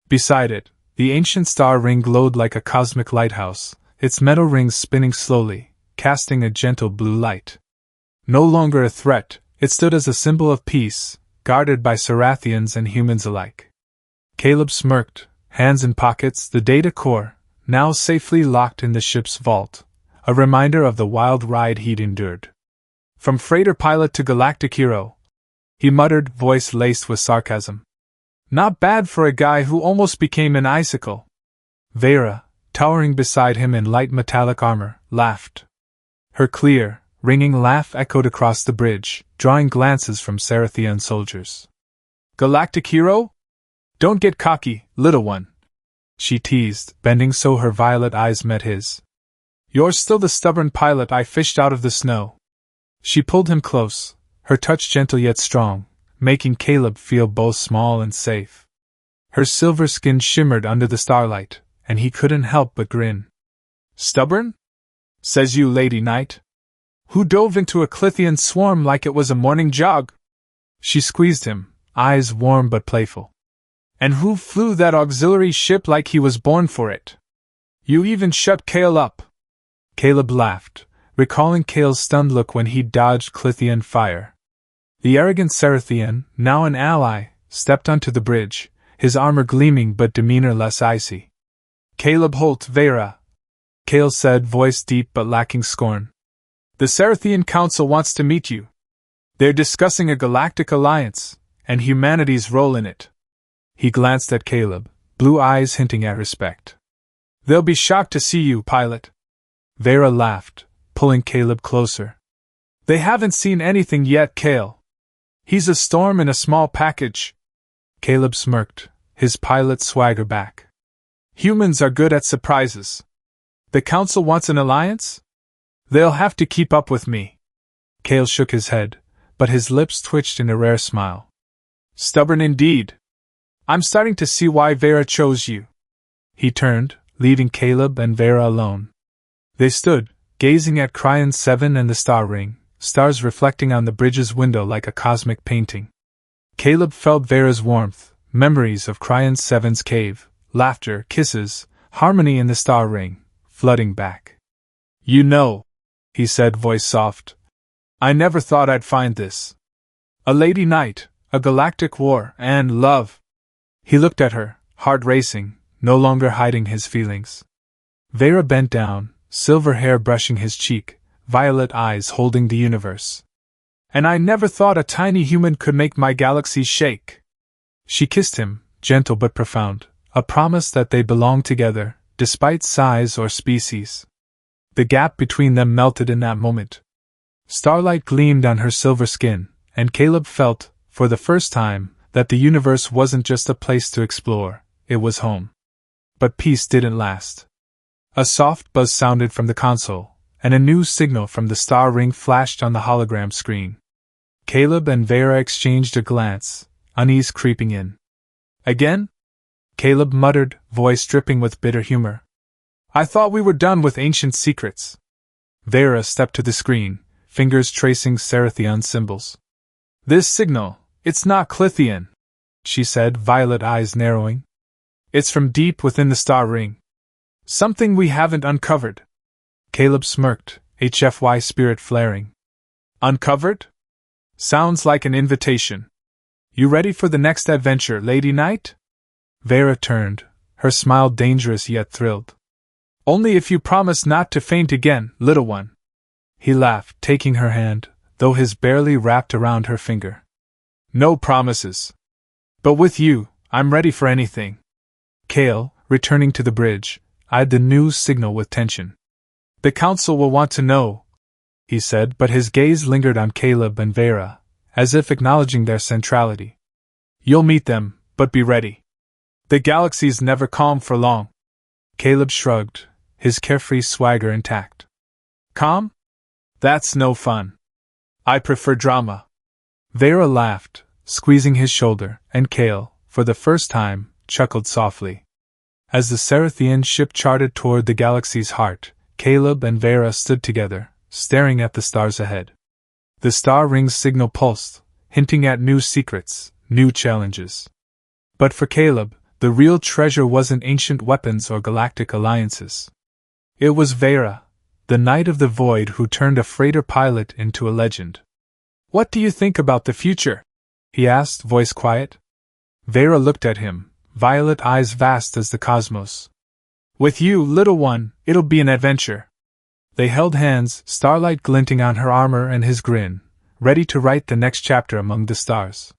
Beside it, the ancient star ring glowed like a cosmic lighthouse, its metal rings spinning slowly, casting a gentle blue light. No longer a threat, it stood as a symbol of peace, guarded by Serathians and humans alike. Caleb smirked, hands in pockets, the data core, now safely locked in the ship's vault, a reminder of the wild ride he'd endured. "From freighter pilot to galactic hero," he muttered, voice laced with sarcasm. "Not bad for a guy who almost became an icicle." Veyra, towering beside him in light metallic armor, laughed. Her clear, ringing laugh echoed across the bridge, drawing glances from Serathian soldiers. "Galactic hero? Don't get cocky, little one," she teased, bending so her violet eyes met his. "You're still the stubborn pilot I fished out of the snow." She pulled him close, her touch gentle yet strong, making Caleb feel both small and safe. Her silver skin shimmered under the starlight, and he couldn't help but grin. "Stubborn? Says you, Lady Knight. Who dove into a Klythian swarm like it was a morning jog?" She squeezed him, eyes warm but playful. "And who flew that auxiliary ship like he was born for it? You even shut Cale up." Caleb laughed, recalling Cale's stunned look when he dodged Klythian fire. The arrogant Serathian, now an ally, stepped onto the bridge, his armor gleaming but demeanor less icy. "Caleb Holt, Veyra," Cale said, voice deep but lacking scorn. "The Serathian Council wants to meet you. They're discussing a galactic alliance, and humanity's role in it." He glanced at Caleb, blue eyes hinting at respect. "They'll be shocked to see you, pilot." Veyra laughed, pulling Caleb closer. "They haven't seen anything yet, Cale. He's a storm in a small package." Caleb smirked, his pilot swagger back. "Humans are good at surprises. The Council wants an alliance? They'll have to keep up with me." Cale shook his head, but his lips twitched in a rare smile. "Stubborn indeed. I'm starting to see why Veyra chose you." He turned, leaving Caleb and Veyra alone. They stood, gazing at Cryon-7 and the star ring, stars reflecting on the bridge's window like a cosmic painting. Caleb felt Veyra's warmth, memories of Cryon-7's cave, laughter, kisses, harmony in the star ring, flooding back. "You know," he said, voice soft, "I never thought I'd find this. A lady knight, a galactic war, and love." He looked at her, heart racing, no longer hiding his feelings. Veyra bent down, silver hair brushing his cheek, violet eyes holding the universe. "And I never thought a tiny human could make my galaxy shake." She kissed him, gentle but profound, a promise that they belonged together, despite size or species. The gap between them melted in that moment. Starlight gleamed on her silver skin, and Caleb felt, for the first time, that the universe wasn't just a place to explore, it was home. But peace didn't last. A soft buzz sounded from the console, and a new signal from the star ring flashed on the hologram screen. Caleb and Veyra exchanged a glance, unease creeping in. Again? Caleb muttered, voice dripping with bitter humor. I thought we were done with ancient secrets. Veyra stepped to the screen, fingers tracing Serathian symbols. This signal, it's not Klythian, she said, violet eyes narrowing. It's from deep within the star ring. Something we haven't uncovered. Caleb smirked, HFY spirit flaring. Uncovered? Sounds like an invitation. You ready for the next adventure, Lady Knight? Veyra turned, her smile dangerous yet thrilled. Only if you promise not to faint again, little one. He laughed, taking her hand, though his barely wrapped around her finger. No promises. But with you, I'm ready for anything. Cale, returning to the bridge, eyed the news signal with tension. The council will want to know, he said, but his gaze lingered on Caleb and Veyra, as if acknowledging their centrality. You'll meet them, but be ready. The galaxy's never calm for long. Caleb shrugged, his carefree swagger intact. Calm? That's no fun. I prefer drama. Veyra laughed, squeezing his shoulder, and Cale, for the first time, chuckled softly. As the Serathian ship charted toward the galaxy's heart, Caleb and Veyra stood together, staring at the stars ahead. The star ring's signal pulsed, hinting at new secrets, new challenges. But for Caleb, the real treasure wasn't ancient weapons or galactic alliances. It was Veyra, the Knight of the Void who turned a freighter pilot into a legend. What do you think about the future? He asked, voice quiet. Veyra looked at him, violet eyes vast as the cosmos. With you, little one, it'll be an adventure. They held hands, starlight glinting on her armor and his grin, ready to write the next chapter among the stars.